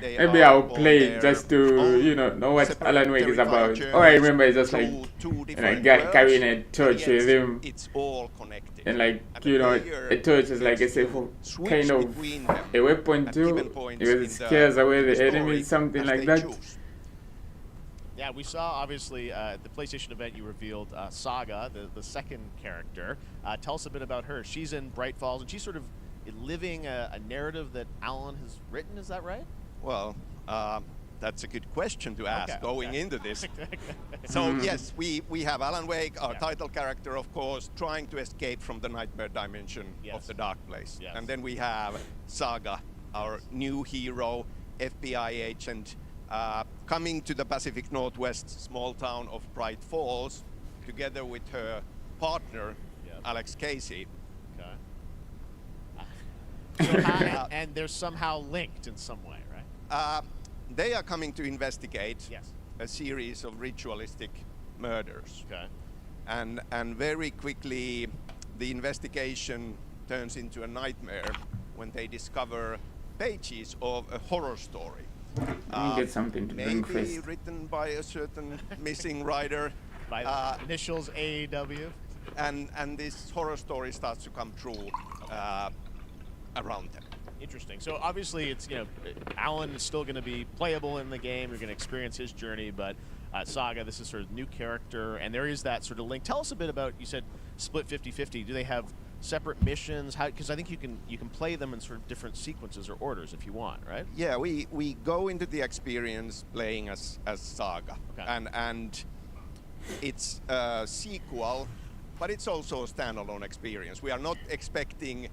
They Maybe are I'll on play it their just to own know what separate Alan Wake is terrifying about. All I remember is just journeys like through two and different carrying a worlds, torch and with yet him. It's all connected. And like And you the know, player a torch is like gets a to switch kind of between them a weapon at too. given points Because in it the scares away the story enemies, something as like they that. choose. Yeah, we saw obviously at the PlayStation event you revealed Saga, the second character. Tell us a bit about her. She's in Bright Falls, and she's sort of living a narrative that Alan has written. Is that right? Well, that's a good question to ask going into this. So Mm. yes, we have Alan Wake, our title character, of course, trying to escape from the nightmare dimension of the dark place. And then we have Saga, our new hero, FBI agent, coming to the Pacific Northwest small town of Bright Falls, together with her partner, Alex Casey. And they're somehow linked in some way, right? They are coming to investigate a series of ritualistic murders. And very quickly, the investigation turns into a nightmare when they discover pages of a horror story. Let me get something to drink Maybe first. written by a certain missing writer. By initials AEW. And this horror story starts to come true around them. Interesting. So obviously, it's Alan is still going to be playable in the game. You're going to experience his journey, but Saga, this is sort of new character, and there is that sort of link. Tell us a bit about. You said split 50-50. Do they have separate missions? How? Because I think you can play them in sort of different sequences or orders if you want, right? Yeah, we go into the experience playing as Saga, and it's a sequel, but it's also a standalone experience. We are not expecting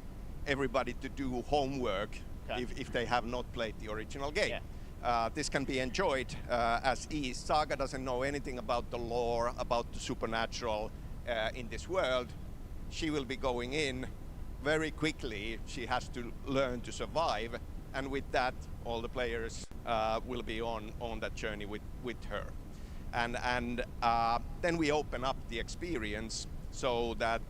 everybody to do homework if they have not played the original game. This can be enjoyed as is. Saga doesn't know anything about the lore, about the supernatural in this world. She will be going in very quickly. She has to learn to survive, and with that, all the players will be on that journey with her. And then we open up the experience so that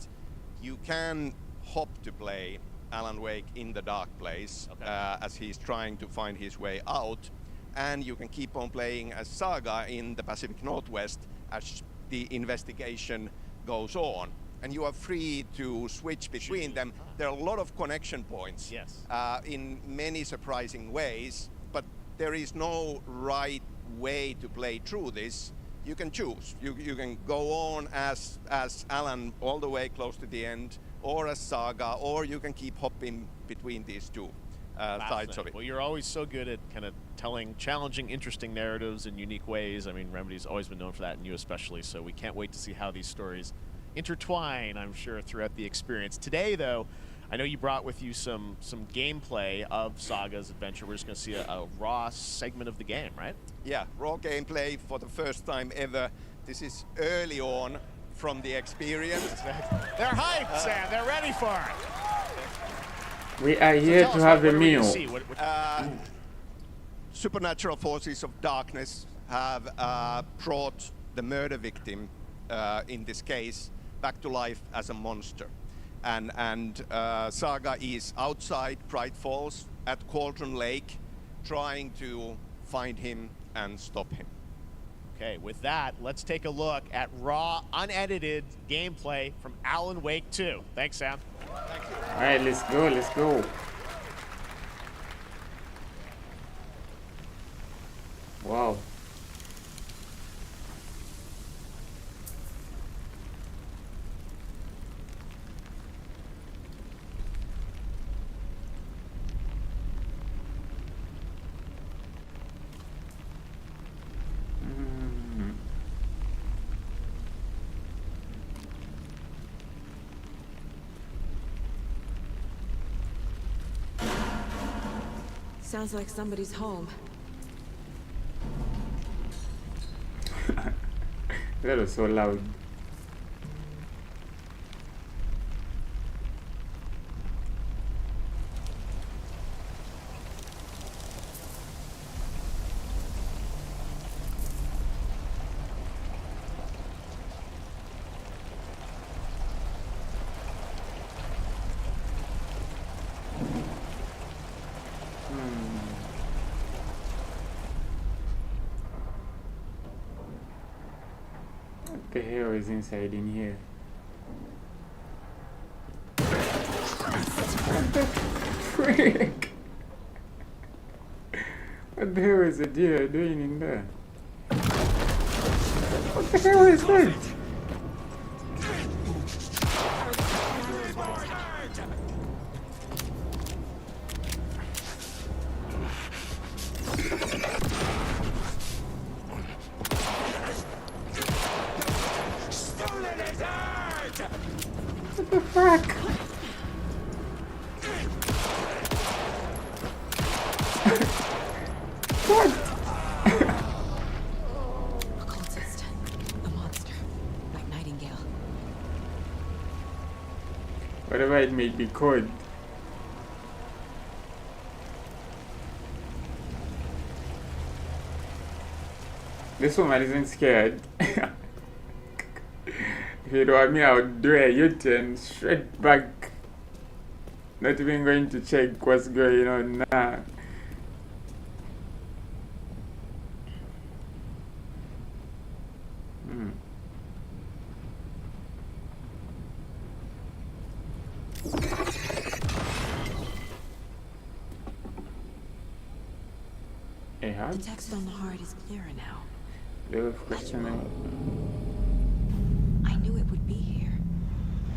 you can hop to play Alan Wake in the dark place as he's trying to find his way out, and you can keep on playing as Saga in the Pacific Northwest as the investigation goes on, and you are free to switch between them. There are a lot of connection points in many surprising ways, but there is no right way to play through this. You can choose. You can go on as Alan all the way close to the end, or as Saga, or you can keep hopping between these two sides of it. Well, you're always so good at kind of telling challenging, interesting narratives in unique ways. I mean, Remedy's always been known for that, and you especially, so we can't wait to see how these stories intertwine, I'm sure, throughout the experience. Today, though, I know you brought with you some gameplay of Saga's adventure. We're just going to see a raw segment of the game, right? Yeah, raw gameplay for the first time ever. This is early on from the experience. They're hyped, Sam. They're ready for it. We are here to have a meal. Supernatural forces of darkness have brought the murder victim, in this case, back to life as a monster. And Saga is outside Bright Falls at Cauldron Lake, trying to find him and stop him. Okay, with that, let's take a look at raw, unedited gameplay from Alan Wake 2. Thanks, Sam. Thank you. All right, let's go, let's go. Wow. Sounds like somebody's home. That was so loud. The hell is inside in here? What the frick? What the hell is the deer doing in there? What the hell is that? What the fuck? What? A cultist. A monster. Like Nightingale. Whatever it may be called. This woman isn't scared. If you know me, I would do a U-turn straight back. Not even going to check what's going on now. The text on the heart is clearer now. Little questioning. I knew it would be here.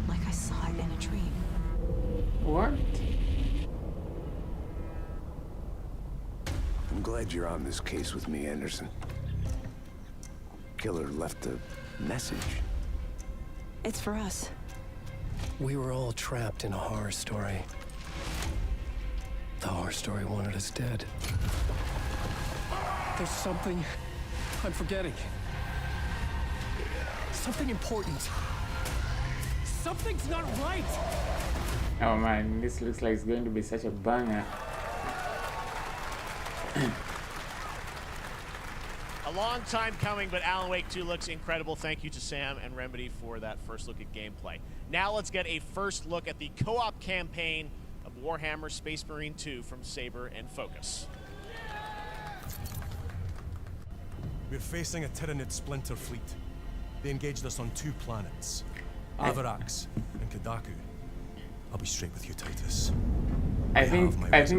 Like I saw it in a dream. What? I'm glad you're on this case with me, Anderson. Killer left a message. It's for us. We were all trapped in a horror story. The horror story wanted us dead. There's something I'm forgetting. Something important. Something's not right! Oh man, this looks like it's going to be such a banger. A long time coming, but Alan Wake 2 looks incredible. Thank you to Sam and Remedy for that first look at gameplay. Now let's get a first look at the co-op campaign of Warhammer Space Marine 2 from Saber and Focus. We're facing a Tyranid splinter fleet. They engaged us on 2 planets, Avarax and Kadaku. I'll be straight with you, Titus. I think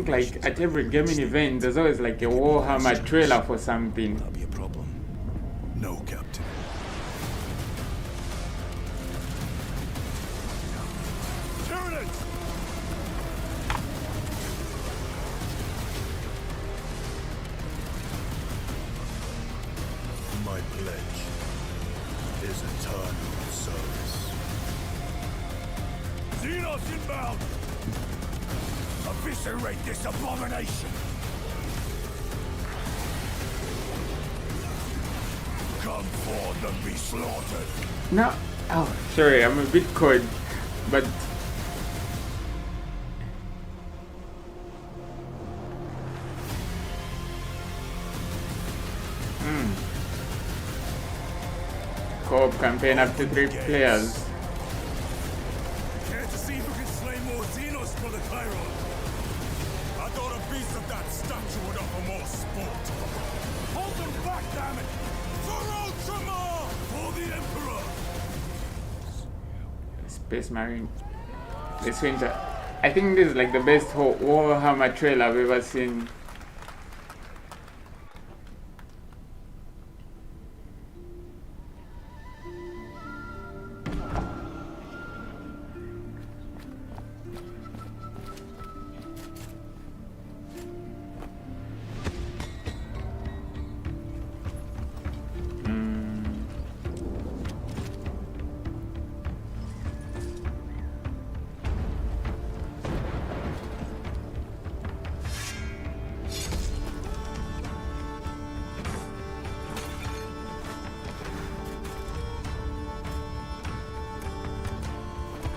like at every gaming event there's always like a Warhammer trailer for something. That'll be a problem. No, Captain. Tyranids! My pledge is eternal service. Xenos inbound! Eviscerate this abomination! Come forth and be slaughtered! No, oh, sorry, I'm a bit cold, but co-op campaign up to 3 players. Care to see if we can slay more Xenos for the Chiron? I thought a piece of that statue would offer more sport. Hold them back, damn it! For Ultramar! For the Emperor! Space Marine. This winter. I think this is like the best Warhammer trailer I've ever seen.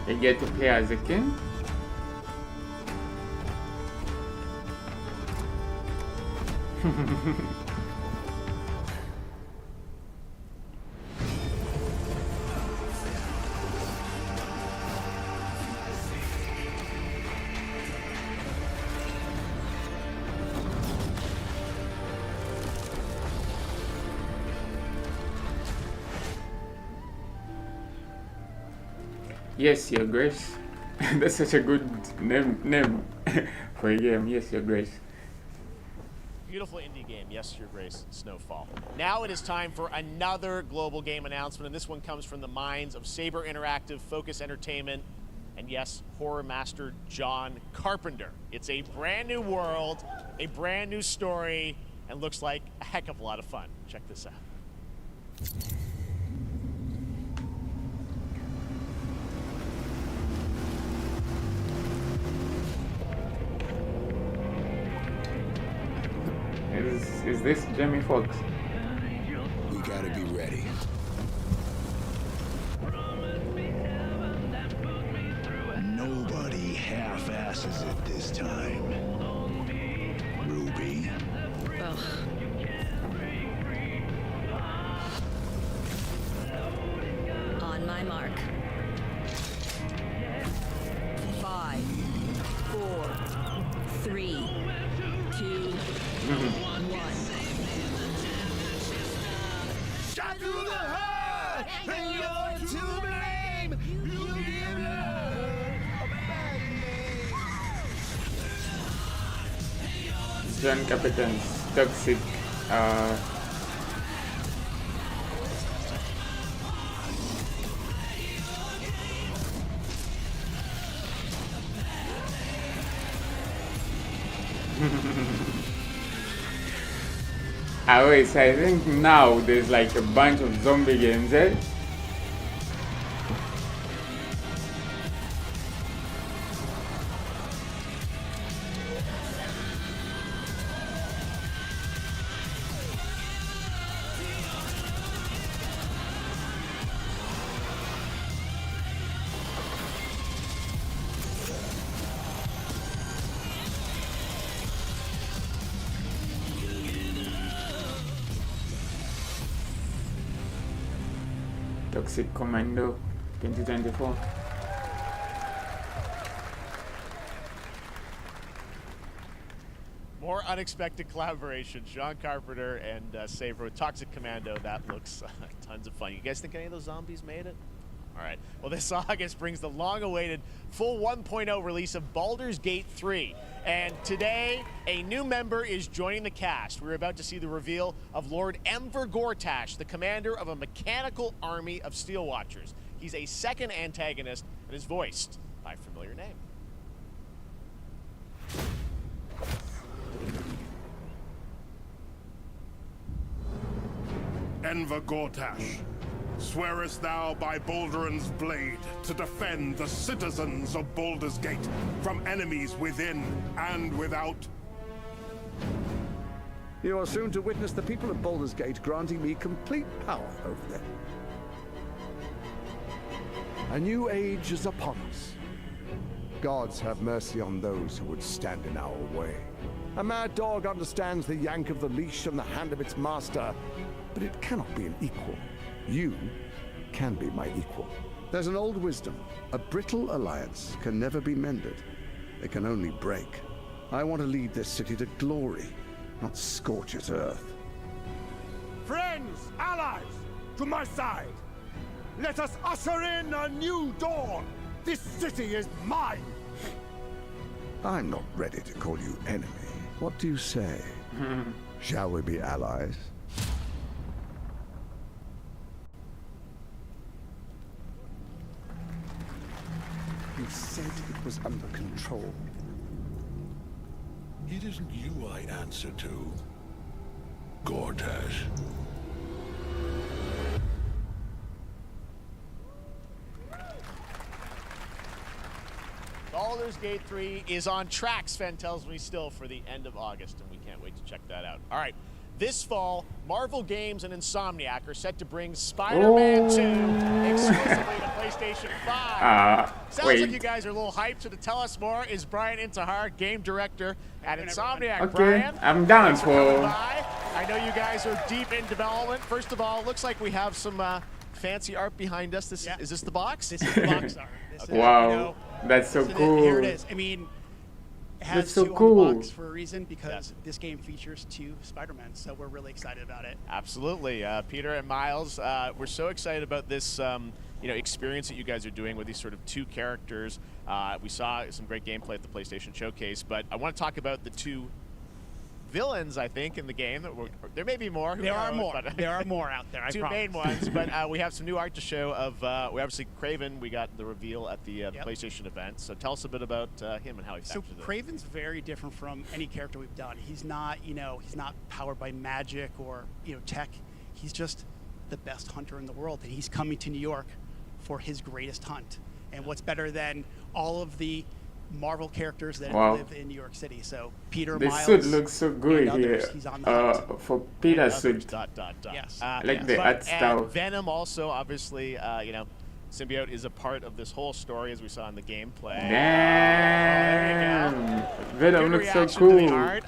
You get to play as a king. Yes, Your Grace. That's such a good name for a game. Yes, Your Grace. Beautiful indie game, Yes, Your Grace, Snowfall. Now it is time for another global game announcement, and this one comes from the minds of Saber Interactive, Focus Entertainment, and yes, horror master John Carpenter. It's a brand new world, a brand new story, and looks like a heck of a lot of fun. Check this out. Is this Jamie Foxx? We gotta be ready. Nobody half-asses it this time. Ruby. Ugh. On my mark. 5, 4, 3, 2, 1. Shot through the heart, and you're to blame. You give her a bad name. John Carpenter's toxic. Wait, so I think now there's like a bunch of zombie games, eh? Toxic Commando 2024. More unexpected collaboration. John Carpenter and Saber with Toxic Commando. That looks tons of fun. You guys think any of those zombies made it? All right. Well, this August brings the long-awaited full 1.0 release of Baldur's Gate 3. And today, a new member is joining the cast. We're about to see the reveal of Lord Enver Gortash, the commander of a mechanical army of Steel Watchers. He's a second antagonist and is voiced by a familiar name. Enver Gortash, swearest thou by Balduran's blade to defend the citizens of Baldur's Gate from enemies within and without? You are soon to witness the people of Baldur's Gate granting me complete power over them. A new age is upon us. Gods have mercy on those who would stand in our way. A mad dog understands the yank of the leash from the hand of its master, but it cannot be an equal. You can be my equal. There's an old wisdom. A brittle alliance can never be mended. It can only break. I want to lead this city to glory, not scorch its earth. Friends, allies, to my side. Let us usher in a new dawn. This city is mine. I'm not ready to call you enemy. What do you say? Shall we be allies? You said it was under control. It isn't you I answer to, Gortash. Baldur's Gate 3 is on track, Sven tells me, still for the end of August, and we can't wait to check that out. All right, this fall, Marvel Games and Insomniac are set to bring Spider-Man 2 exclusively to PlayStation 5. Sounds like you guys are a little hyped, so to tell us more is Brian Intihar, game director at Insomniac. Okay, Brian, I'm down thanks for coming for... by. I know you guys are deep in development. First of all, it looks like we have some fancy art behind us. Is this the box? This is the box art. Wow, that's so cool. Here it is. I mean, has That's so 2 on cool. the box for a reason, because this game features 2 Spider-Men, so we're really excited about it. Absolutely. Peter and Miles, we're so excited about this experience that you guys are doing with these sort of 2 characters. We saw some great gameplay at the PlayStation Showcase, but I want to talk about the 2 villains, I think, in the game. There may be more. There are more. There are more out there, I 2 promise. main ones, but we have some new art to show of, we obviously, Kraven, we got the reveal at the PlayStation event. So tell us a bit about him and how he factors in. So Kraven's very different from any character we've done. He's not, he's not powered by magic or, tech. He's just the best hunter in the world, and he's coming to New York for his greatest hunt. And what's better than all of the Marvel characters that live in New York City? So Peter, The Miles, suit looks so good and others, here. he's on the hunt. For Peter's suit. Yes. Like the art style. And Venom also, obviously, Symbiote is a part of this whole story, as we saw in the gameplay. Damn! Venom Good looks so reaction to the cool. art.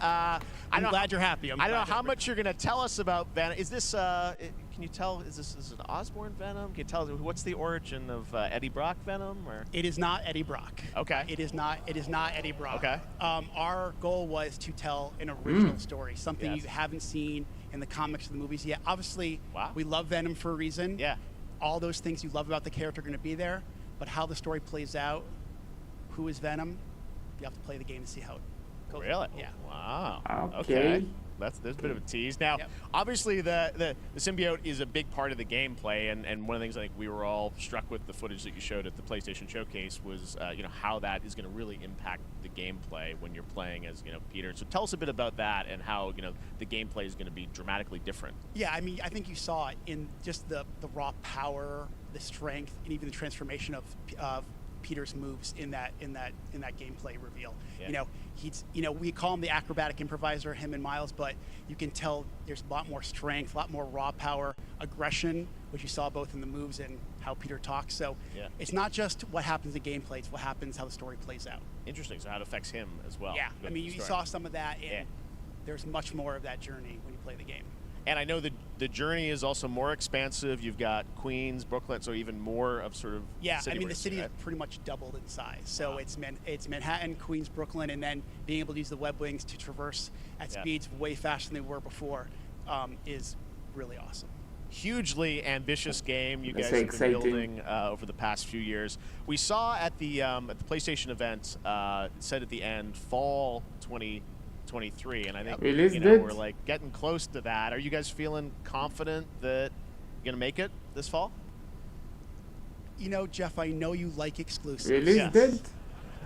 I'm glad you're happy. I don't know how much you're going to tell us about Venom. Is this, can you tell, is this an Osborn Venom? Can you tell us what's the origin of Eddie Brock Venom? Or? It is not Eddie Brock. Okay. It is not Eddie Brock. Okay. Our goal was to tell an original story, something you haven't seen in the comics or the movies yet. Obviously, we love Venom for a reason. Yeah. All those things you love about the character are going to be there, but how the story plays out, who is Venom, you have to play the game to see how it goes. Really? Yeah. Wow. Okay. There's a bit of a tease. Now, obviously, the symbiote is a big part of the gameplay, and one of the things I think we were all struck with the footage that you showed at the PlayStation Showcase was, how that is going to really impact the gameplay when you're playing as, Peter. So tell us a bit about that and how, the gameplay is going to be dramatically different. Yeah, I mean, I think you saw it in just the raw power, the strength, and even the transformation of Peter's moves in that gameplay reveal. Yeah. He's we call him the acrobatic improviser, him and Miles, but you can tell there's a lot more strength, a lot more raw power, aggression, which you saw both in the moves and how Peter talks. So it's not just what happens in gameplay, it's what happens, how the story plays out. Interesting. So how it affects him as well. Yeah, I mean, you saw some of that, and there's much more of that journey when you play the game. And I know the journey is also more expansive. You've got Queens, Brooklyn, so even more of sort of the city is pretty much doubled in size. So it's Manhattan, Queens, Brooklyn, and then being able to use the web wings to traverse at speeds way faster than they were before is really awesome. Hugely ambitious game you That's guys have exciting. been building over the past few years. We saw at the PlayStation event, it said at the end, fall 2023, and I think we're like getting close to that. Are you guys feeling confident that you're gonna make it this fall? Jeff, I know you like exclusives. Release date?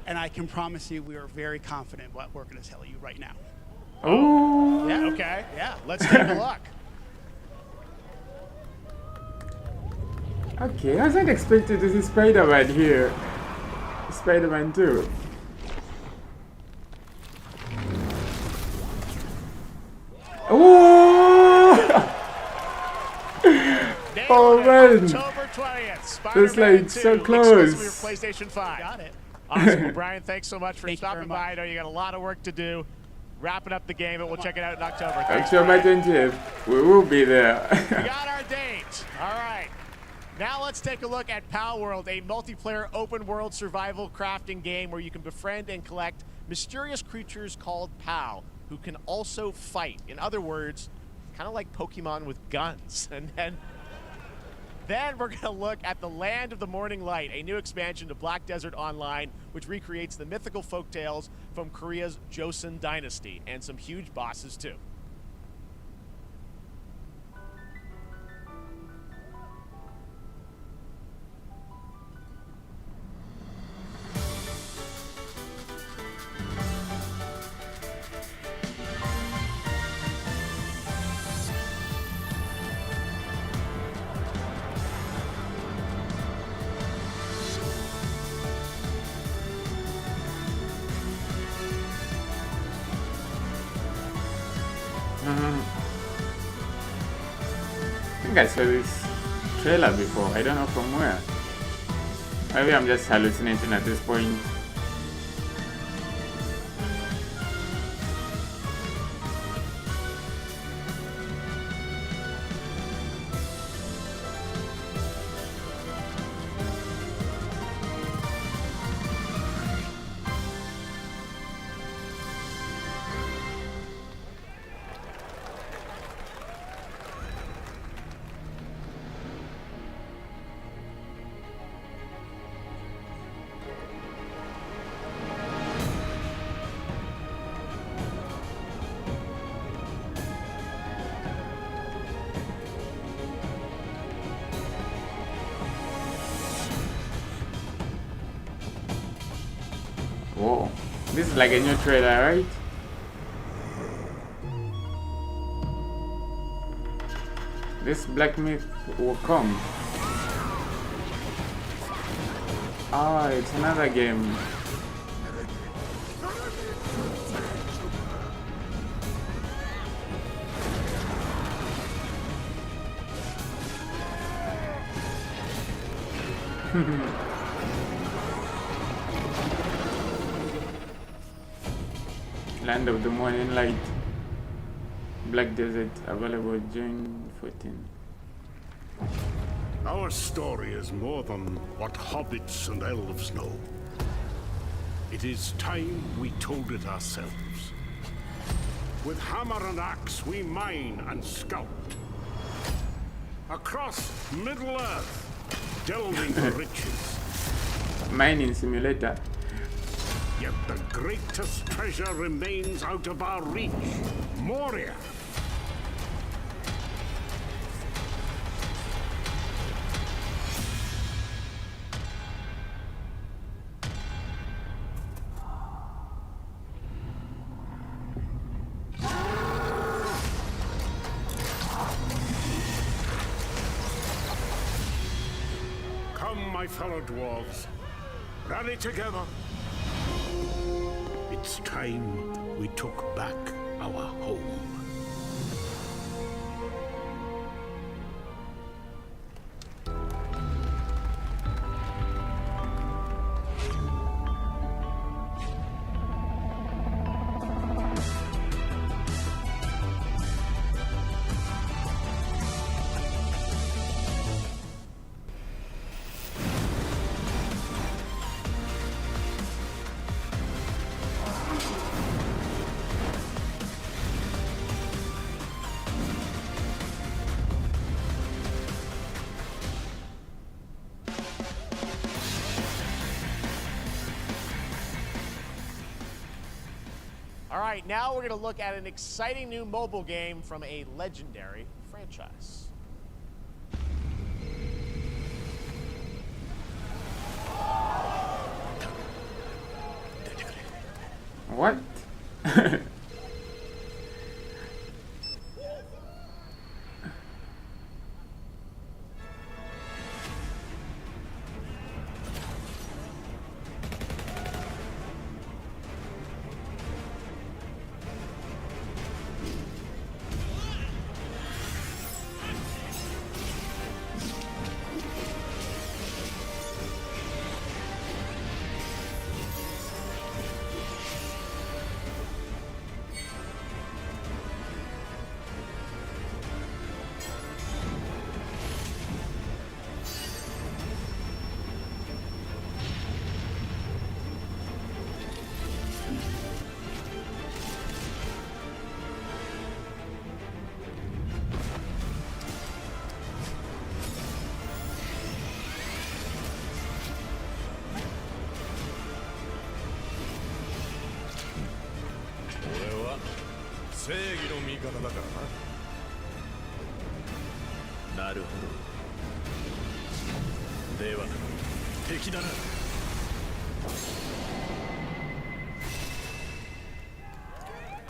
And I can promise you we are very confident what we're going to tell you right now. Oh. Yeah, okay. Yeah, let's take a look. Okay, I wasn't expected to see Spider-Man here. Spider-Man 2. Oh! Oh man! October 20th. Spider-Man It's like 2, so close. exclusively for PlayStation 5. Got it. Awesome. Well, Brian, thanks so much for Thank you stopping very much. by. I know you got a lot of work to do. Wrapping up the game, and we'll check it out in October. Thanks, October Brian. 20th. We will be there. We got our date. All right. Now let's take a look at Pal World, a multiplayer open-world survival crafting game where you can befriend and collect mysterious creatures called Pal, who can also fight. In other words, kind of like Pokemon with guns. And then we're going to look at the Land of the Morning Light, a new expansion to Black Desert Online, which recreates the mythical folktales from Korea's Joseon dynasty, and some huge bosses too. I think I saw this trailer before. I don't know from where. Maybe I'm just hallucinating at this point. like a new trailer, right? This black myth will come. Ah, it's another game. Land of the Morning Light. Black Desert, available June 14. Our story is more than what hobbits and elves know. It is time we told it ourselves. With hammer and axe we mine and scout. Across Middle-earth, delving for riches. Mining simulator. Yet the greatest treasure remains out of our reach. Moria. Come, my fellow dwarves. Rally together. It's time we took back our home. All right, now we're going to look at an exciting new mobile game from a legendary franchise. What?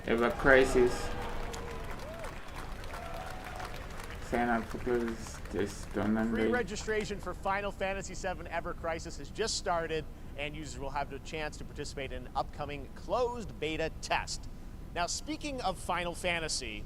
Ever Crisis. Sign up for closed test on Monday. Pre-registration for Final Fantasy VII Ever Crisis has just started, and users will have the chance to participate in an upcoming closed beta test. Now, speaking of Final Fantasy,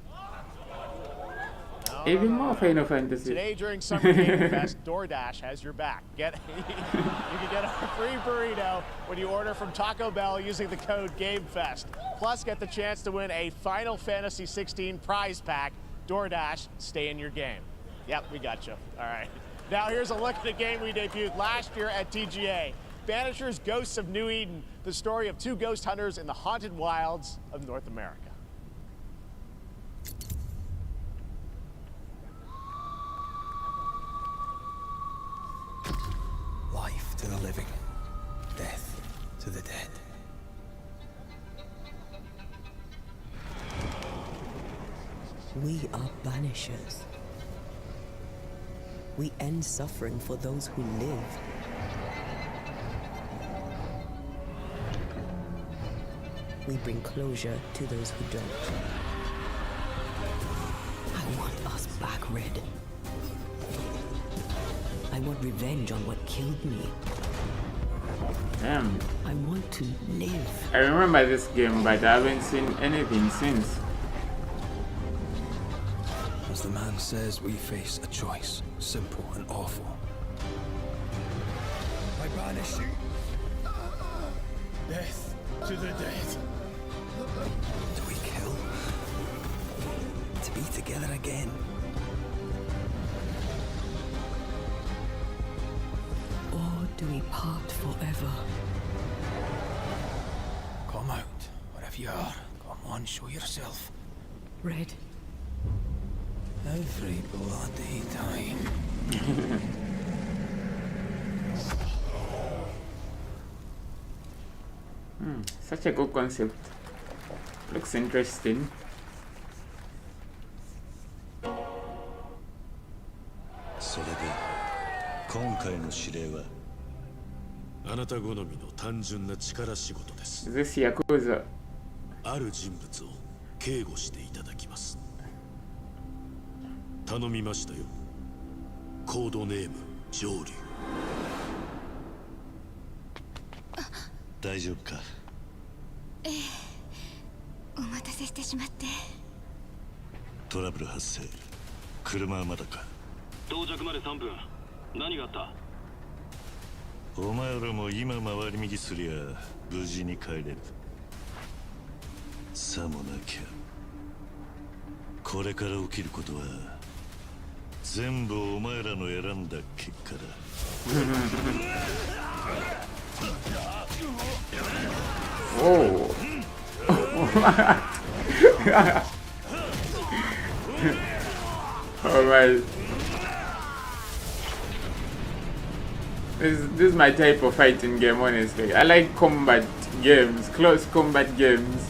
even more Final Fantasy. Today during Summer Game Fest, DoorDash has your back. You can get a free burrito when you order from Taco Bell using the code GameFest. Plus, get the chance to win a Final Fantasy 16 prize pack. DoorDash, stay in your game. Yep, we got you. All right. Now here's a look at the game we debuted last year at TGA. Banishers Ghosts of New Eden, the story of two ghost hunters in the haunted wilds of North America. Life to the living, death to the dead. We are banishers. We end suffering for those who live. we bring closure to those who don't. I want us back, Red. I want revenge on what killed me. Damn. I want to live. I remember this game, but I haven't seen anything since. As the man says, we face a choice, simple and awful. I banish you. Death to the dead. Do we kill? To be together again? Or do we part forever? Come out, wherever you are. Come on, show yourself. Red. Every bloody time. Such a good concept. Looks interesting. それで今回の指令はあなた好みの単純な力仕事です。 Is this Yakuza? ある人物を警護していただきます。頼みましたよ。コードネーム上流。大丈夫か？ええ、お待たせしてしまって。トラブル発生。車はまだか？到着まで3分。何があった？お前らも今回り右すりゃ無事に帰れる。さもなきゃこれから起きることは全部お前らの選んだ結果だ。Oh. Alright. This is my type of fighting game, honestly. I like combat games, close combat games.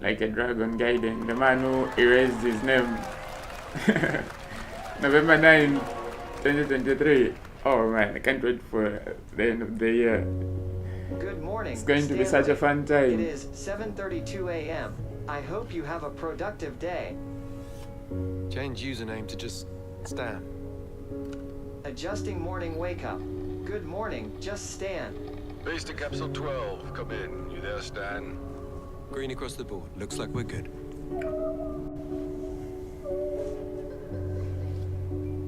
Like a dragon guiding the man who erased his name. November 9, 2023. Oh man, I can't wait for the end of the year. Good morning. It's going to be such a fun time. It is 7:32 a.m. I hope you have a productive day. Change username to just Stan. Adjusting morning wake up. Good morning, just Stan. Base to capsule 12. Come in. You there, Stan? Green across the board. Looks like we're good.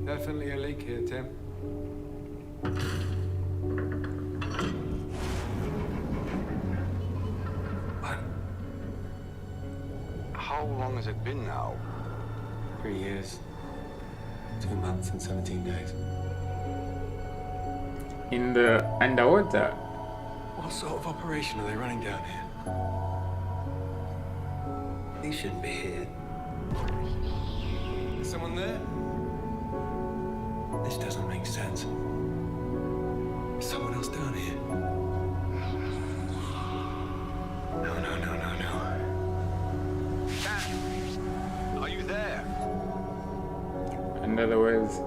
Definitely a leak here, Tim. What? How long has it been now? 3 years. 2 months and 17 days. In the underwater? What sort of operation are they running down here? He shouldn't be here. Is someone there? This doesn't make sense. Is someone else down here? No. Dad! Are you there? In other words,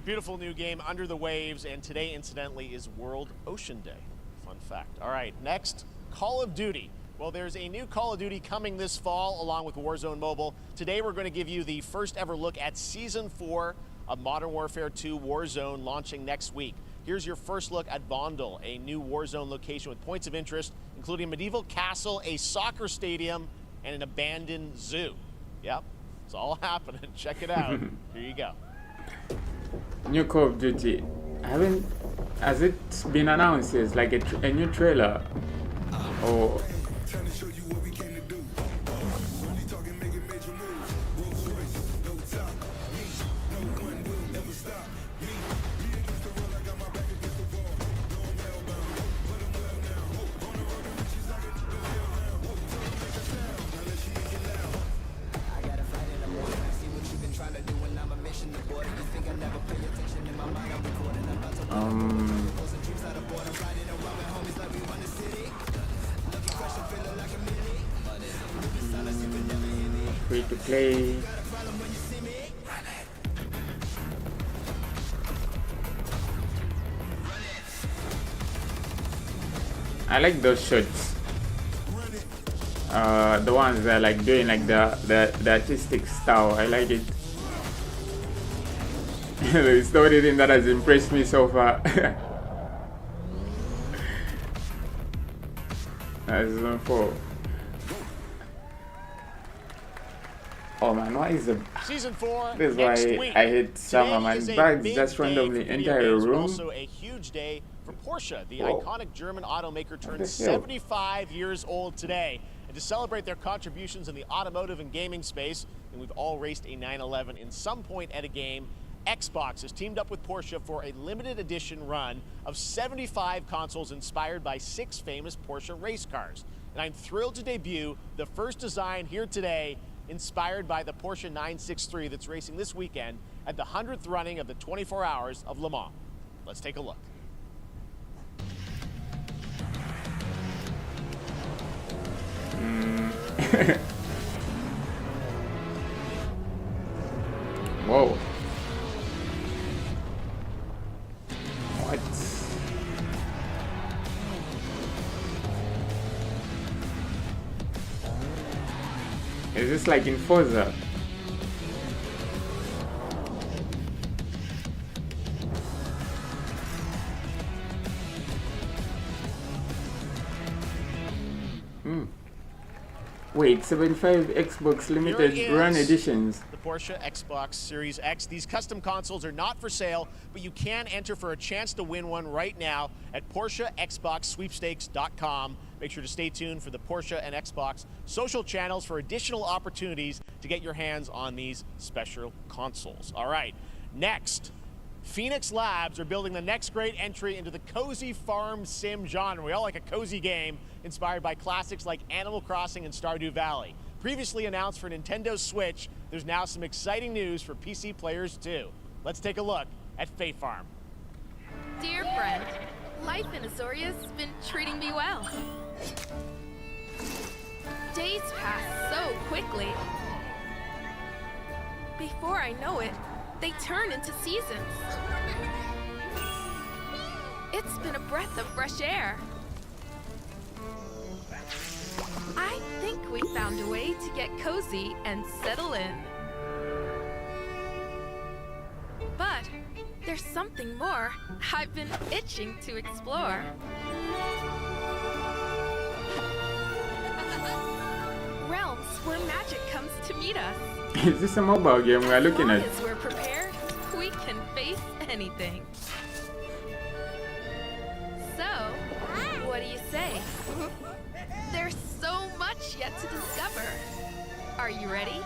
beautiful new game, Under the Waves, and today, incidentally, is World Ocean Day. Fun fact. All right, next, Call of Duty. Well, there's a new Call of Duty coming this fall, along with Warzone Mobile. Today, we're going to give you the first ever look at Season 4 of Modern Warfare 2 Warzone, launching next week. Here's your first look at Vondel, a new Warzone location with points of interest, including a medieval castle, a soccer stadium, and an abandoned zoo. Yep, it's all happening. Check it out. Here you go. New Call of Duty. Has it been announced as like a new trailer? Or Free to play. I like those shots. The ones that are like doing like the artistic style. I like it. It's the only thing that has impressed me so far. Season 4. Oh man, why is the Season 4? This is why I hate summer, man. Bugs just randomly enter a room. Also a huge day for Porsche. The iconic German automaker turns 75 years old today. And to celebrate their contributions in the automotive and gaming space, and we've all raced a 911 in some point at a game, Xbox has teamed up with Porsche for a limited edition run of 75 consoles inspired by 6 famous Porsche race cars. And I'm thrilled to debut the first design here today, inspired by the Porsche 963 that's racing this weekend at the 100th running of the 24 Hours of Le Mans. Let's take a look. Whoa. What? Is this like in Forza? Wait, 75 Xbox limited run editions. The Porsche Xbox Series X. These custom consoles are not for sale, but you can enter for a chance to win one right now at PorscheXboxSweepstakes.com. Make sure to stay tuned for the Porsche and Xbox social channels for additional opportunities to get your hands on these special consoles. All right, next. Phoenix Labs are building the next great entry into the cozy farm sim genre. We all like a cozy game inspired by classics like Animal Crossing and Stardew Valley. Previously announced for Nintendo Switch, there's now some exciting news for PC players too. Let's take a look at Fae Farm. Dear friend, life in Azoria's been treating me well. Days pass so quickly. Before I know it, they turn into seasons. It's been a breath of fresh air. I think we found a way to get cozy and settle in. But there's something more I've been itching to explore. Realms where magic comes to meet us. Is this a mobile game we are looking at? As we're prepared, we can face anything. So, what do you say? There's so much yet to discover. Are you ready?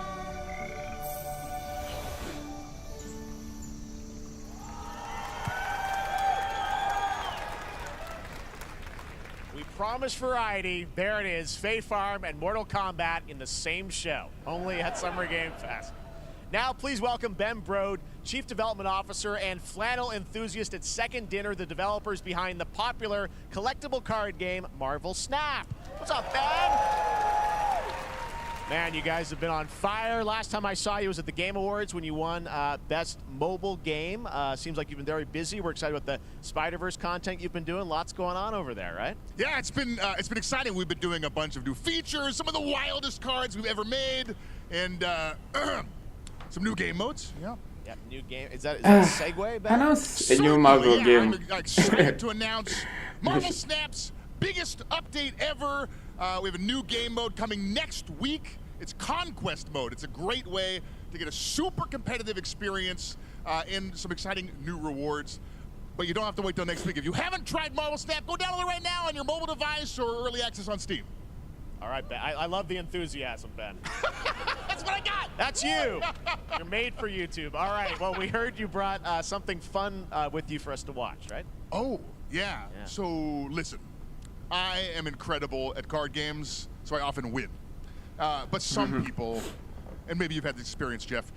We promised variety. There it is, Fae Farm and Mortal Kombat in the same show, only at Summer Game Fest. Now, please welcome Ben Brode, Chief Development Officer and flannel enthusiast at Second Dinner, the developers behind the popular collectible card game Marvel Snap. What's up, Ben? Man, you guys have been on fire. Last time I saw you was at the Game Awards when you won Best Mobile Game. Seems like you've been very busy. We're excited about the Spider-Verse content you've been doing. Lots going on over there, right? Yeah, it's been exciting. We've been doing a bunch of new features, some of the wildest cards we've ever made, and some new game modes. Yeah. Yeah, new game. Is that a segue, Ben? Announce a new Marvel game. I'm excited to announce Marvel Snap's biggest update ever. We have a new game mode coming next week. It's Conquest mode. It's a great way to get a super competitive experience and some exciting new rewards. But you don't have to wait till next week. If you haven't tried Marvel Snap, go download it right now on your mobile device or early access on Steam. All right, Ben. I love the enthusiasm, Ben. That's what I got. That's you. You're made for YouTube. All right. Well, we heard you brought something fun with you for us to watch, right? Oh, yeah. So, listen. I am incredible at card games, so I often win. But some people, and maybe you've had this experience, Jeff,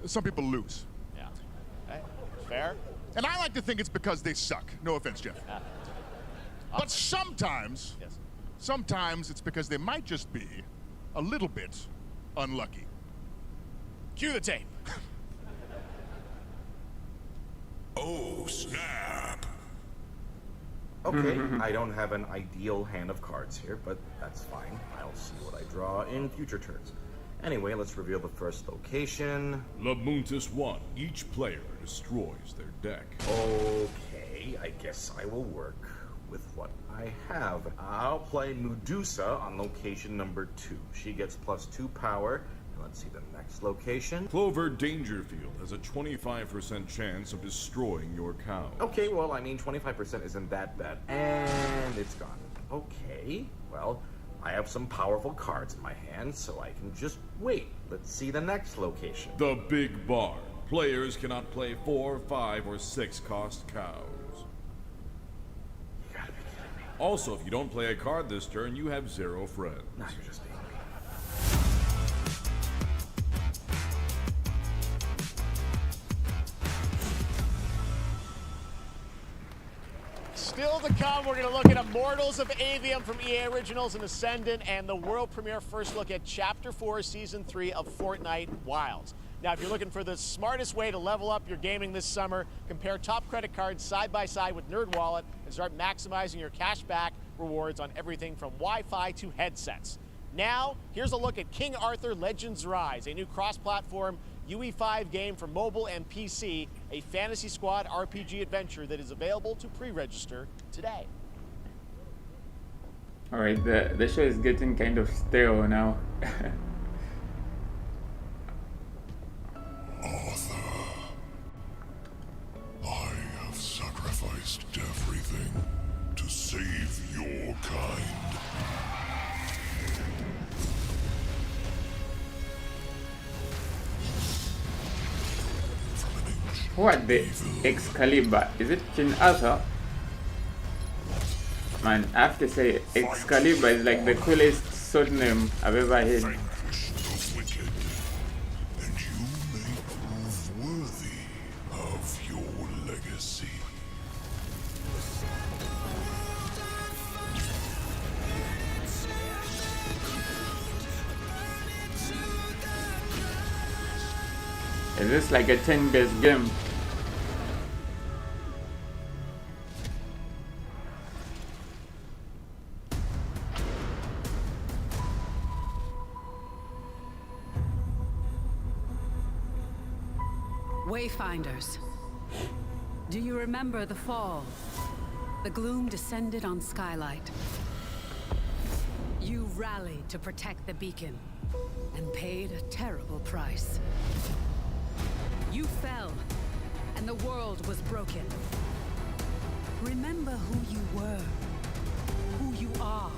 some people lose. Yeah. Okay. Fair. And I like to think it's because they suck. No offense, Jeff. But sometimes, sometimes it's because they might just be a little bit unlucky. Cue the tape. Oh, snap. Okay, I don't have an ideal hand of cards here, but that's fine. I'll see what I draw in future turns. Anyway, let's reveal the first location. Labuntus 1. Each player destroys their deck. Okay, I guess I will work with what I have. I'll play Medusa on location number 2. She gets +2 power. Let's see the next location. Clover Dangerfield has a 25% chance of destroying your cow. Okay, well, I mean, 25% isn't that bad. And it's gone. Okay, well, I have some powerful cards in my hand, so I can just wait. Let's see the next location. The Big Barn. Players cannot play 4, 5, or 6 cost cows. You gotta be kidding me. Also, if you don't play a card this turn, you have 0 friends. Now you're just being mean. Still to come, we're going to look at Immortals of Avium from EA Originals and Ascendant, and the world premiere first look at Chapter 4, Season 3 of Fortnite Wilds. Now, if you're looking for the smartest way to level up your gaming this summer, compare top credit cards side by side with NerdWallet and start maximizing your cashback rewards on everything from Wi-Fi to headsets. Now, here's a look at King Arthur Legends Rise, a new cross-platform UE5 game for mobile and PC, a Fantasy Squad RPG adventure that is available to pre-register today. All right, the show is getting kind of stale now. Arthur, I have sacrificed everything to save your kind. What the Excalibur? Is it King Arthur? Man, I have to say Excalibur is like the coolest sword name I've ever heard. Vanquish the wicked, and you may prove worthy of your legacy. Is this like a 10-based game? Wayfinders, do you remember the fall? The gloom descended on Skylight. You rallied to protect the beacon and paid a terrible price. You fell, and the world was broken. Remember who you were, who you are,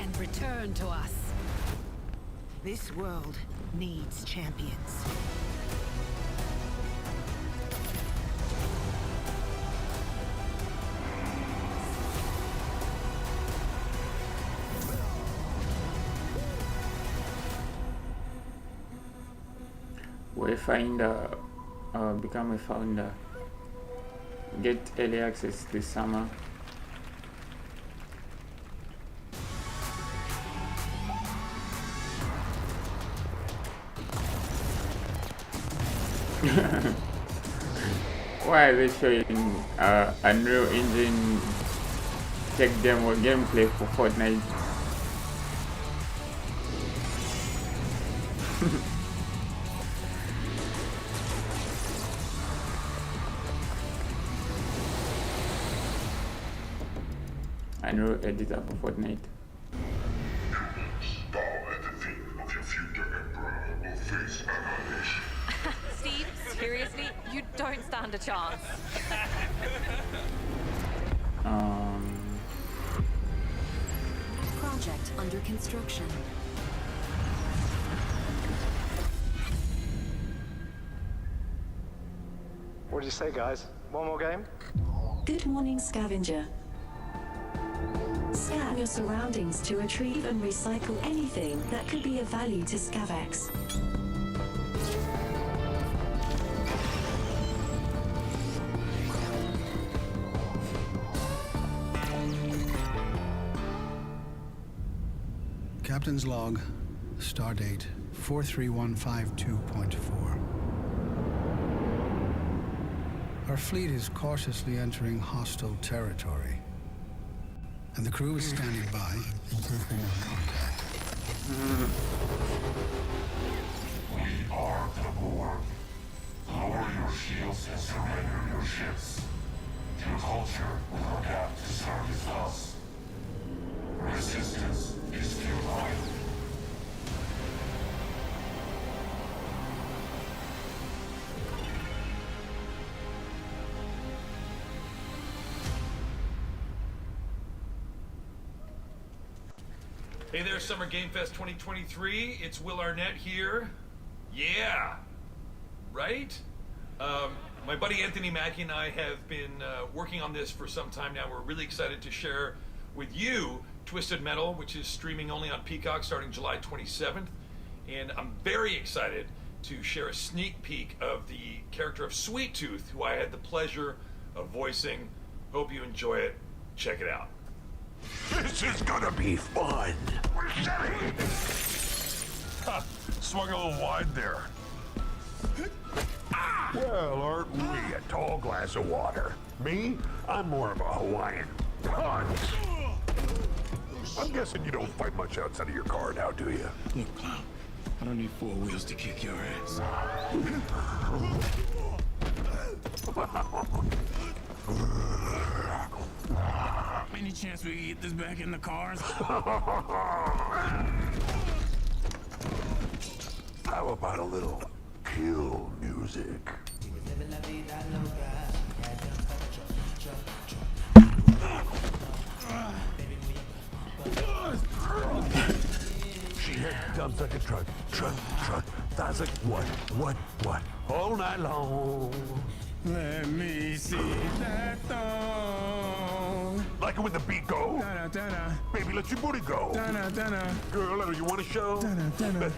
and return to us. This world needs champions. Wayfinder, become a founder. Get early access this summer. Why are they showing Unreal Engine tech demo gameplay for Fortnite? Unreal editor for Fortnite. Bow at the feet of your future emperor will face annihilation. Steve, seriously? You don't stand a chance. Project under construction. What did you say, guys? One more game? Good morning, Scavenger. Scan your surroundings to retrieve and recycle anything that could be of value to Scavax. Captain's log, stardate 43152.4. Our fleet is cautiously entering hostile territory, and the crew is standing by in prepared contact. We are the Borg. Lower your shields and surrender your ships. Your culture will adapt to serve as us. Resistance is futile. Hey there, Summer Game Fest 2023. It's Will Arnett here. Yeah, right? My buddy Anthony Mackie and I have been working on this for some time now. We're really excited to share with you Twisted Metal, which is streaming only on Peacock starting July 27th. And I'm very excited to share a sneak peek of the character of Sweet Tooth, who I had the pleasure of voicing. Hope you enjoy it. Check it out. This is gonna be fun. Swung a little wide there. Well, aren't we a tall glass of water? Me? I'm more of a Hawaiian punch. I'm guessing you don't fight much outside of your car now, do you? Look, Clown, I don't need 4 wheels to kick your ass. Any chance we can get this back in the cars? How about a little kill music? She hit dumps like a truck. That's like what? All night long. Let me see that thong. Like it when the beat go? Da-da-da-da. Baby, let your booty go. Da-da-da-da. Girl, you want to show? Da-da-da-da. The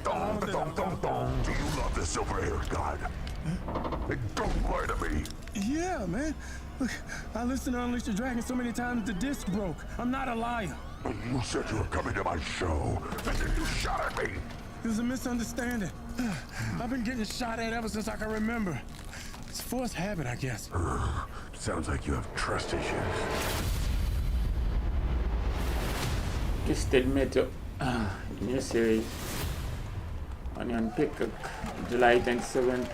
thong. Do you love the silver-haired god? Then don't lie to me. Yeah, man. Look, I listened to Unleash the Dragon so many times the disc broke. I'm not a liar. You said you were coming to my show, and then you shot at me. It was a misunderstanding. I've been getting shot at ever since I can remember. It's forced habit, I guess. Sounds like you have trust issues. Twisted Metal, new series on Peacock, July 27th.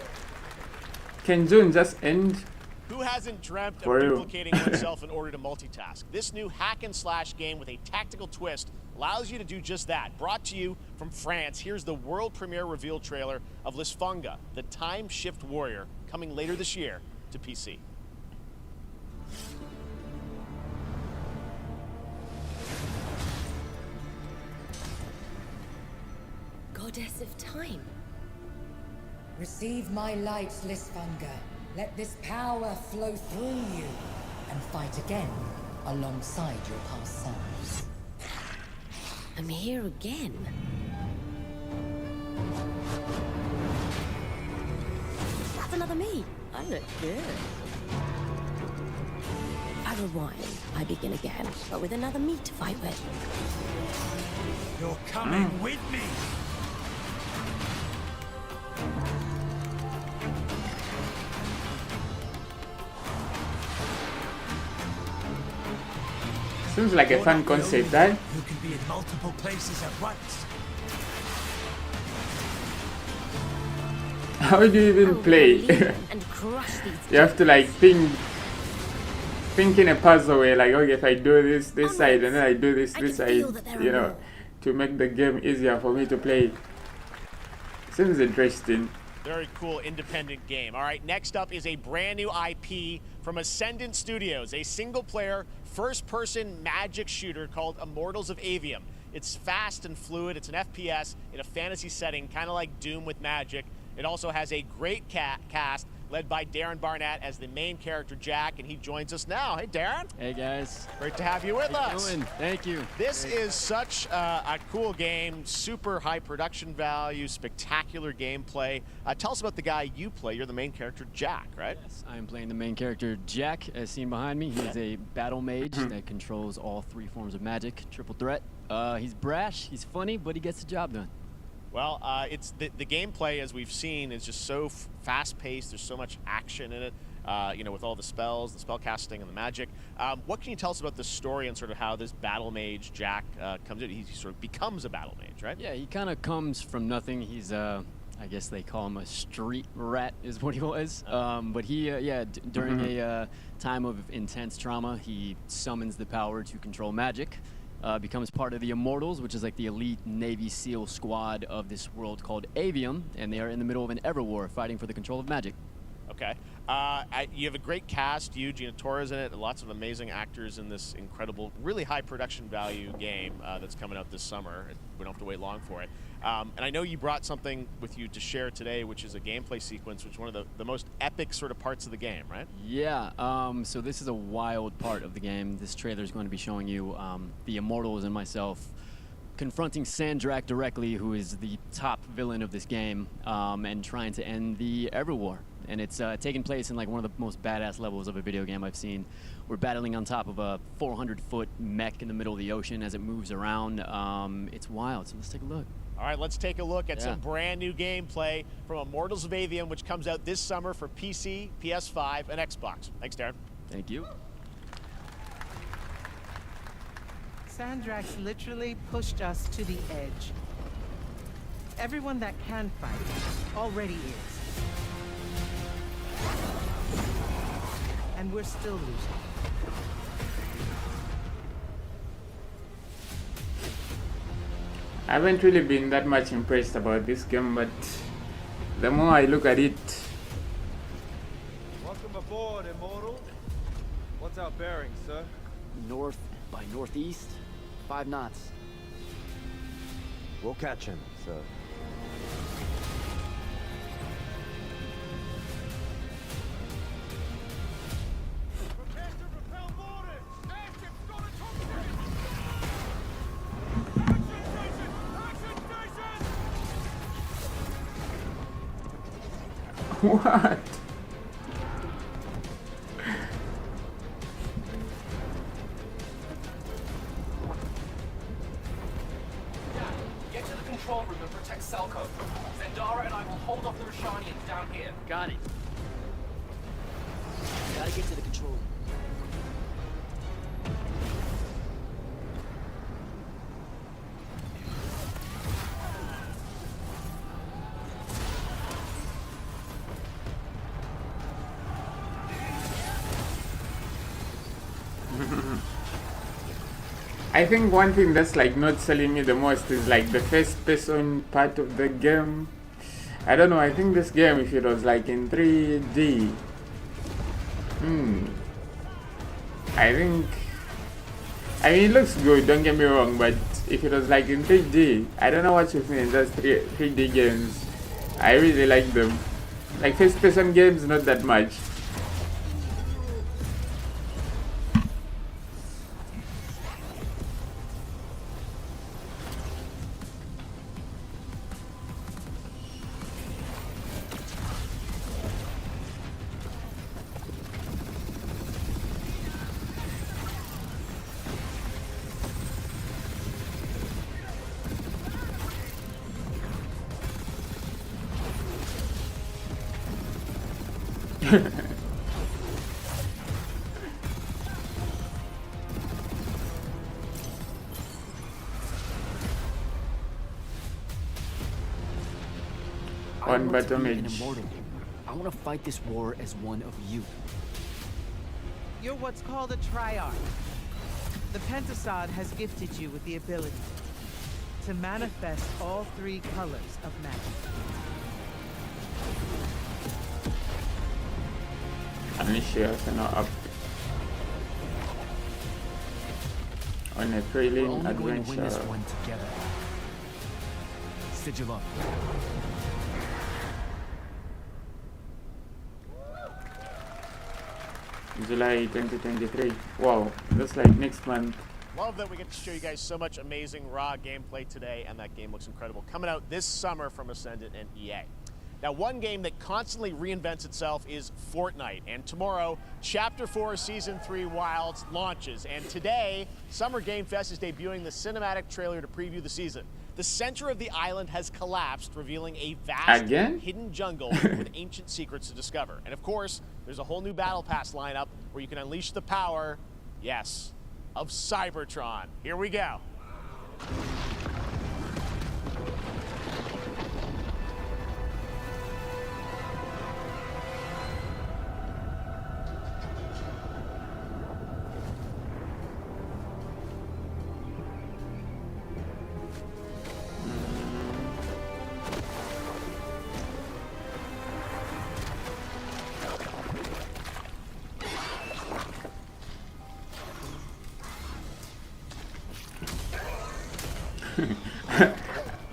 Can June just end? Who hasn't dreamt of For real. duplicating oneself in order to multitask? This new hack and slash game with a tactical twist allows you to do just that. Brought to you from France, here's the world premiere reveal trailer of Lisfunga, the time shift warrior, coming later this year to PC. Goddess of time. Receive my light, Lisfunga. Let this power flow through you and fight again alongside your past selves. I'm here again. That's another me. I look good. I rewind. I begin again, but with another me to fight with. You're coming with me. Seems like a fun concept, right? You can be in multiple places at once. How do you even play? You have to like think in a puzzle way, like, okay, if I do this side and then I do this side, you know, to make the game easier for me to play. Seems interesting. Very cool independent game. All right, next up is a brand new IP from Ascendant Studios, a single-player, first-person magic shooter called Immortals of Avium. It's fast and fluid. It's an FPS in a fantasy setting, kind of like Doom with magic. It also has a great cast led by Darren Barnett as the main character Jack, and he joins us now. Hey, Darren. Hey, guys. Great to have you with How you us. doing? Thank you. This is such a cool game, super high production value, spectacular gameplay. Tell us about the guy you play. You're the main character, Jack, right? Yes, I am playing the main character, Jack, as seen behind me. He's a battle mage that controls all 3 forms of magic, triple threat. He's brash, he's funny, but he gets the job done. Well, it's the gameplay, as we've seen, is just so fast-paced. There's so much action in it, you know, with all the spells, the spell casting, and the magic. What can you tell us about the story and sort of how this battle mage, Jack, comes in? He sort of becomes a battle mage, right? Yeah, he kind of comes from nothing. He's, I guess they call him a street rat is what he was. But he, during a time of intense trauma, he summons the power to control magic. Becomes part of the Immortals, which is like the elite Navy SEAL squad of this world called Avium, and they are in the middle of an Everwar fighting for the control of magic. Okay. You have a great cast. You, Gina Torres in it, lots of amazing actors in this incredible, really high production value game that's coming out this summer. We don't have to wait long for it. And I know you brought something with you to share today, which is a gameplay sequence, which is one of the most epic sort of parts of the game, right? Yeah, so this is a wild part of the game. This trailer is going to be showing you the Immortals and myself confronting Sandrak directly, who is the top villain of this game, and trying to end the Everwar. And it's taking place in like one of the most badass levels of a video game I've seen. We're battling on top of a 400-foot mech in the middle of the ocean as it moves around. It's wild, so let's take a look. All right, let's take a look at some brand new gameplay from Immortals of Avium, which comes out this summer for PC, PS5, and Xbox. Thanks, Darren. Thank you. Sandrax literally pushed us to the edge. Everyone that can fight already is. And we're still losing. I haven't really been that much impressed about this game, but the more I look at it... Welcome aboard, Immortal. What's our bearing, sir? North by northeast, 5 knots. We'll catch him, sir. What? Get to the control room and protect Selko. Zendara and I will hold off the Rashanians down here. Got it. Gotta get to the control room. I think one thing that's like not selling me the most is like the first person part of the game. I don't know, I think this game, if it was like in 3D, I mean it looks good, don't get me wrong, but if it was like in 3D, I don't know what you think, just 3D games, I really like them. Like first person games, not that much. I want to be an image. immortal. I want to fight this war as one of you. You're what's called a triarch. The Pentasod has gifted you with the ability to manifest all 3 colors of magic. Initials and up on a We're thrilling only going to win this adventure. one together. Sigil up. July 2023. Wow, that's like next month. Love that we get to show you guys so much amazing raw gameplay today, and that game looks incredible. Coming out this summer from Ascendant and EA. Now, one game that constantly reinvents itself is Fortnite. And tomorrow, Chapter 4 Season 3 Wilds launches. And today, Summer Game Fest is debuting the cinematic trailer to preview the season. The center of the island has collapsed, revealing a vast hidden jungle with ancient secrets to discover. And of course, there's a whole new Battle Pass lineup where you can unleash the power, yes, of Cybertron. Here we go.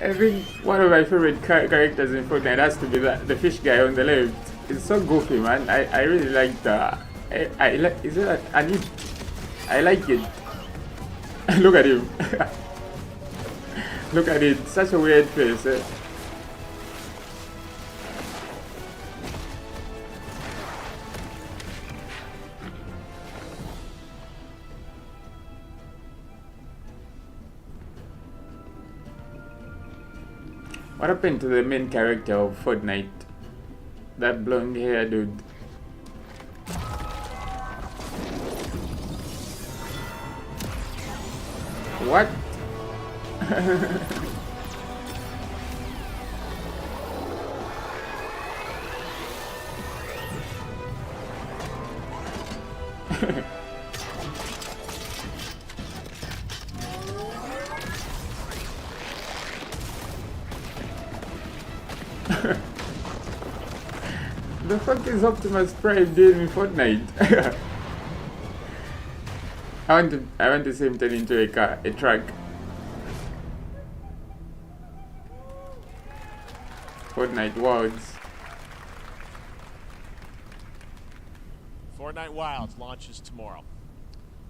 I think one of my favorite characters in Fortnite has to be the fish guy on the left. It's so goofy, man. I really like the. I like. Is it an it? I like it. Look at him. Look at it. Such a weird face. Eh? What happened to the main character of Fortnite? That blonde hair dude. What? The fuck is Optimus Prime doing in Fortnite? I want to see him turn into a truck. Fortnite Wilds. Fortnite Wilds launches tomorrow.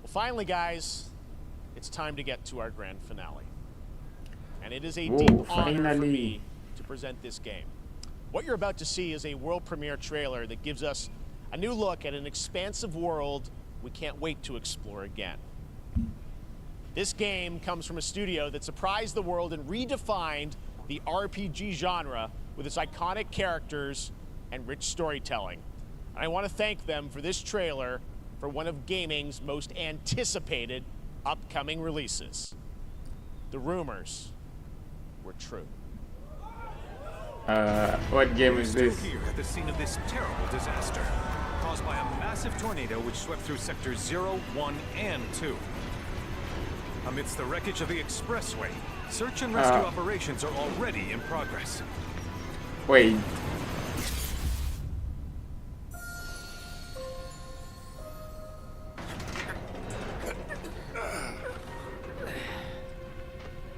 Well, finally, guys, it's time to get to our grand finale. And it is a deep honor for me to present this game. What you're about to see is a world premiere trailer that gives us a new look at an expansive world we can't wait to explore again. This game comes from a studio that surprised the world and redefined the RPG genre with its iconic characters and rich storytelling. And I want to thank them for this trailer for one of gaming's most anticipated upcoming releases. The rumors were true. What game is this? We're here at the scene of this terrible disaster, caused by a massive tornado which swept through sectors 0, 1, and 2. Amidst the wreckage of the expressway, search and rescue operations are already in progress. Wait.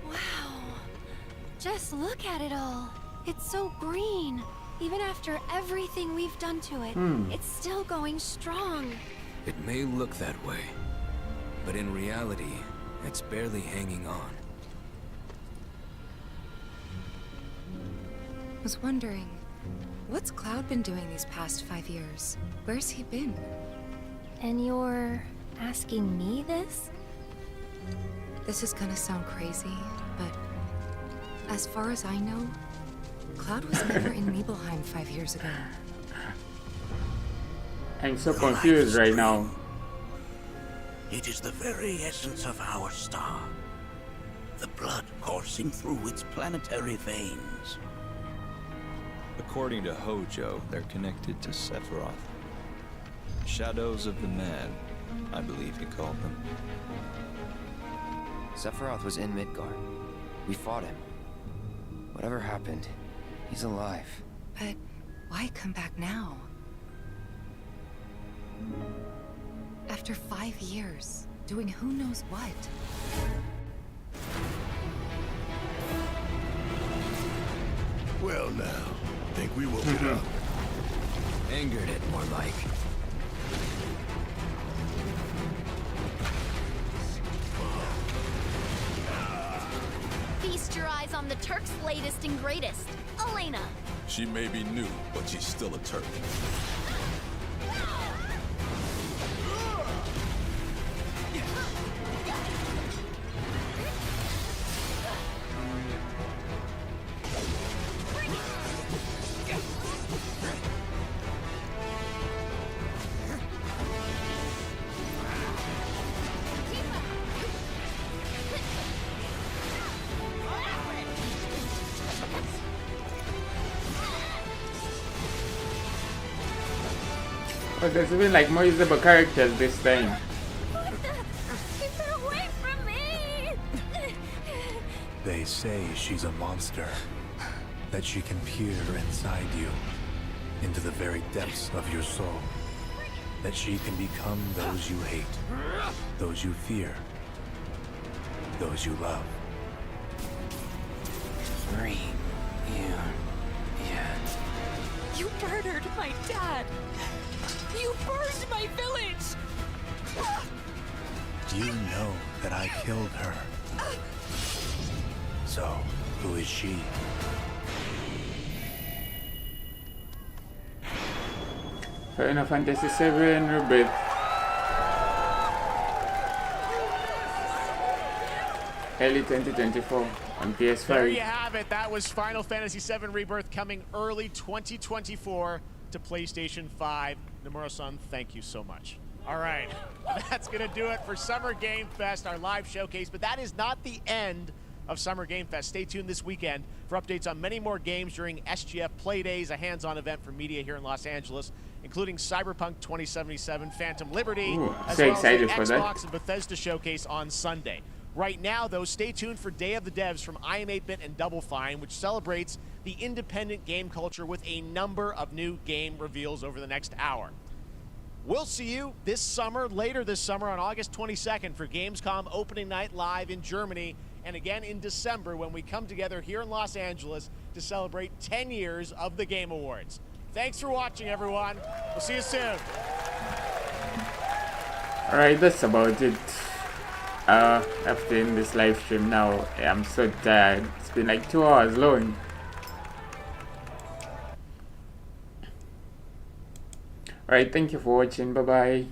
Wow. Just look at it all. It's so green. Even after everything we've done to it, it's still going strong. It may look that way, but in reality, it's barely hanging on. Was wondering, what's Cloud been doing these past 5 years? Where's he been? And you're asking me this? This is gonna sound crazy, but as far as I know, Cloud was never in Nibelheim 5 years ago. I'm so confused right now. It is the very essence of our star. The blood coursing through its planetary veins. According to Hojo, they're connected to Sephiroth. Shadows of the Mad, I believe he called them. Sephiroth was in Midgard. We fought him. Whatever happened, he's alive. But why come back now? After 5 years, doing who knows what. Well now, think we will get up. Angered it, more like. feast your eyes on the Turk's latest and greatest, Elena. She may be new, but she's still a Turk. But there's even like more usable characters this time. Keep her away from me! They say she's a monster. That she can peer inside you, into the very depths of your soul. That she can become those you hate, those you fear, those you love. Reunion. You murdered my dad! You burned my village! You know that I killed her. So, who is she? Final Fantasy VII Rebirth. Early 2024 on PS5. There you have it. That was Final Fantasy VII Rebirth coming early 2024 to PlayStation 5. Nomura-san, thank you so much. All right, that's going to do it for Summer Game Fest, our live showcase. But that is not the end of Summer Game Fest. Stay tuned this weekend for updates on many more games during SGF Play Days, a hands-on event for media here in Los Angeles, including Cyberpunk 2077, Phantom Liberty, as so well excited as for the that. Xbox and Bethesda showcase on Sunday. Right now, though, stay tuned for Day of the Devs from I Am 8-Bit and Double Fine, which celebrates the independent game culture with a number of new game reveals over the next hour. We'll see you this summer, later this summer on August 22nd for Gamescom opening night live in Germany, and again in December when we come together here in Los Angeles to celebrate 10 years of the Game Awards. Thanks for watching, everyone. We'll see you soon. Alright, that's about it. After in this live stream now, I'm so tired. It's been like 2 hours long. Alright, thank you for watching. Bye bye.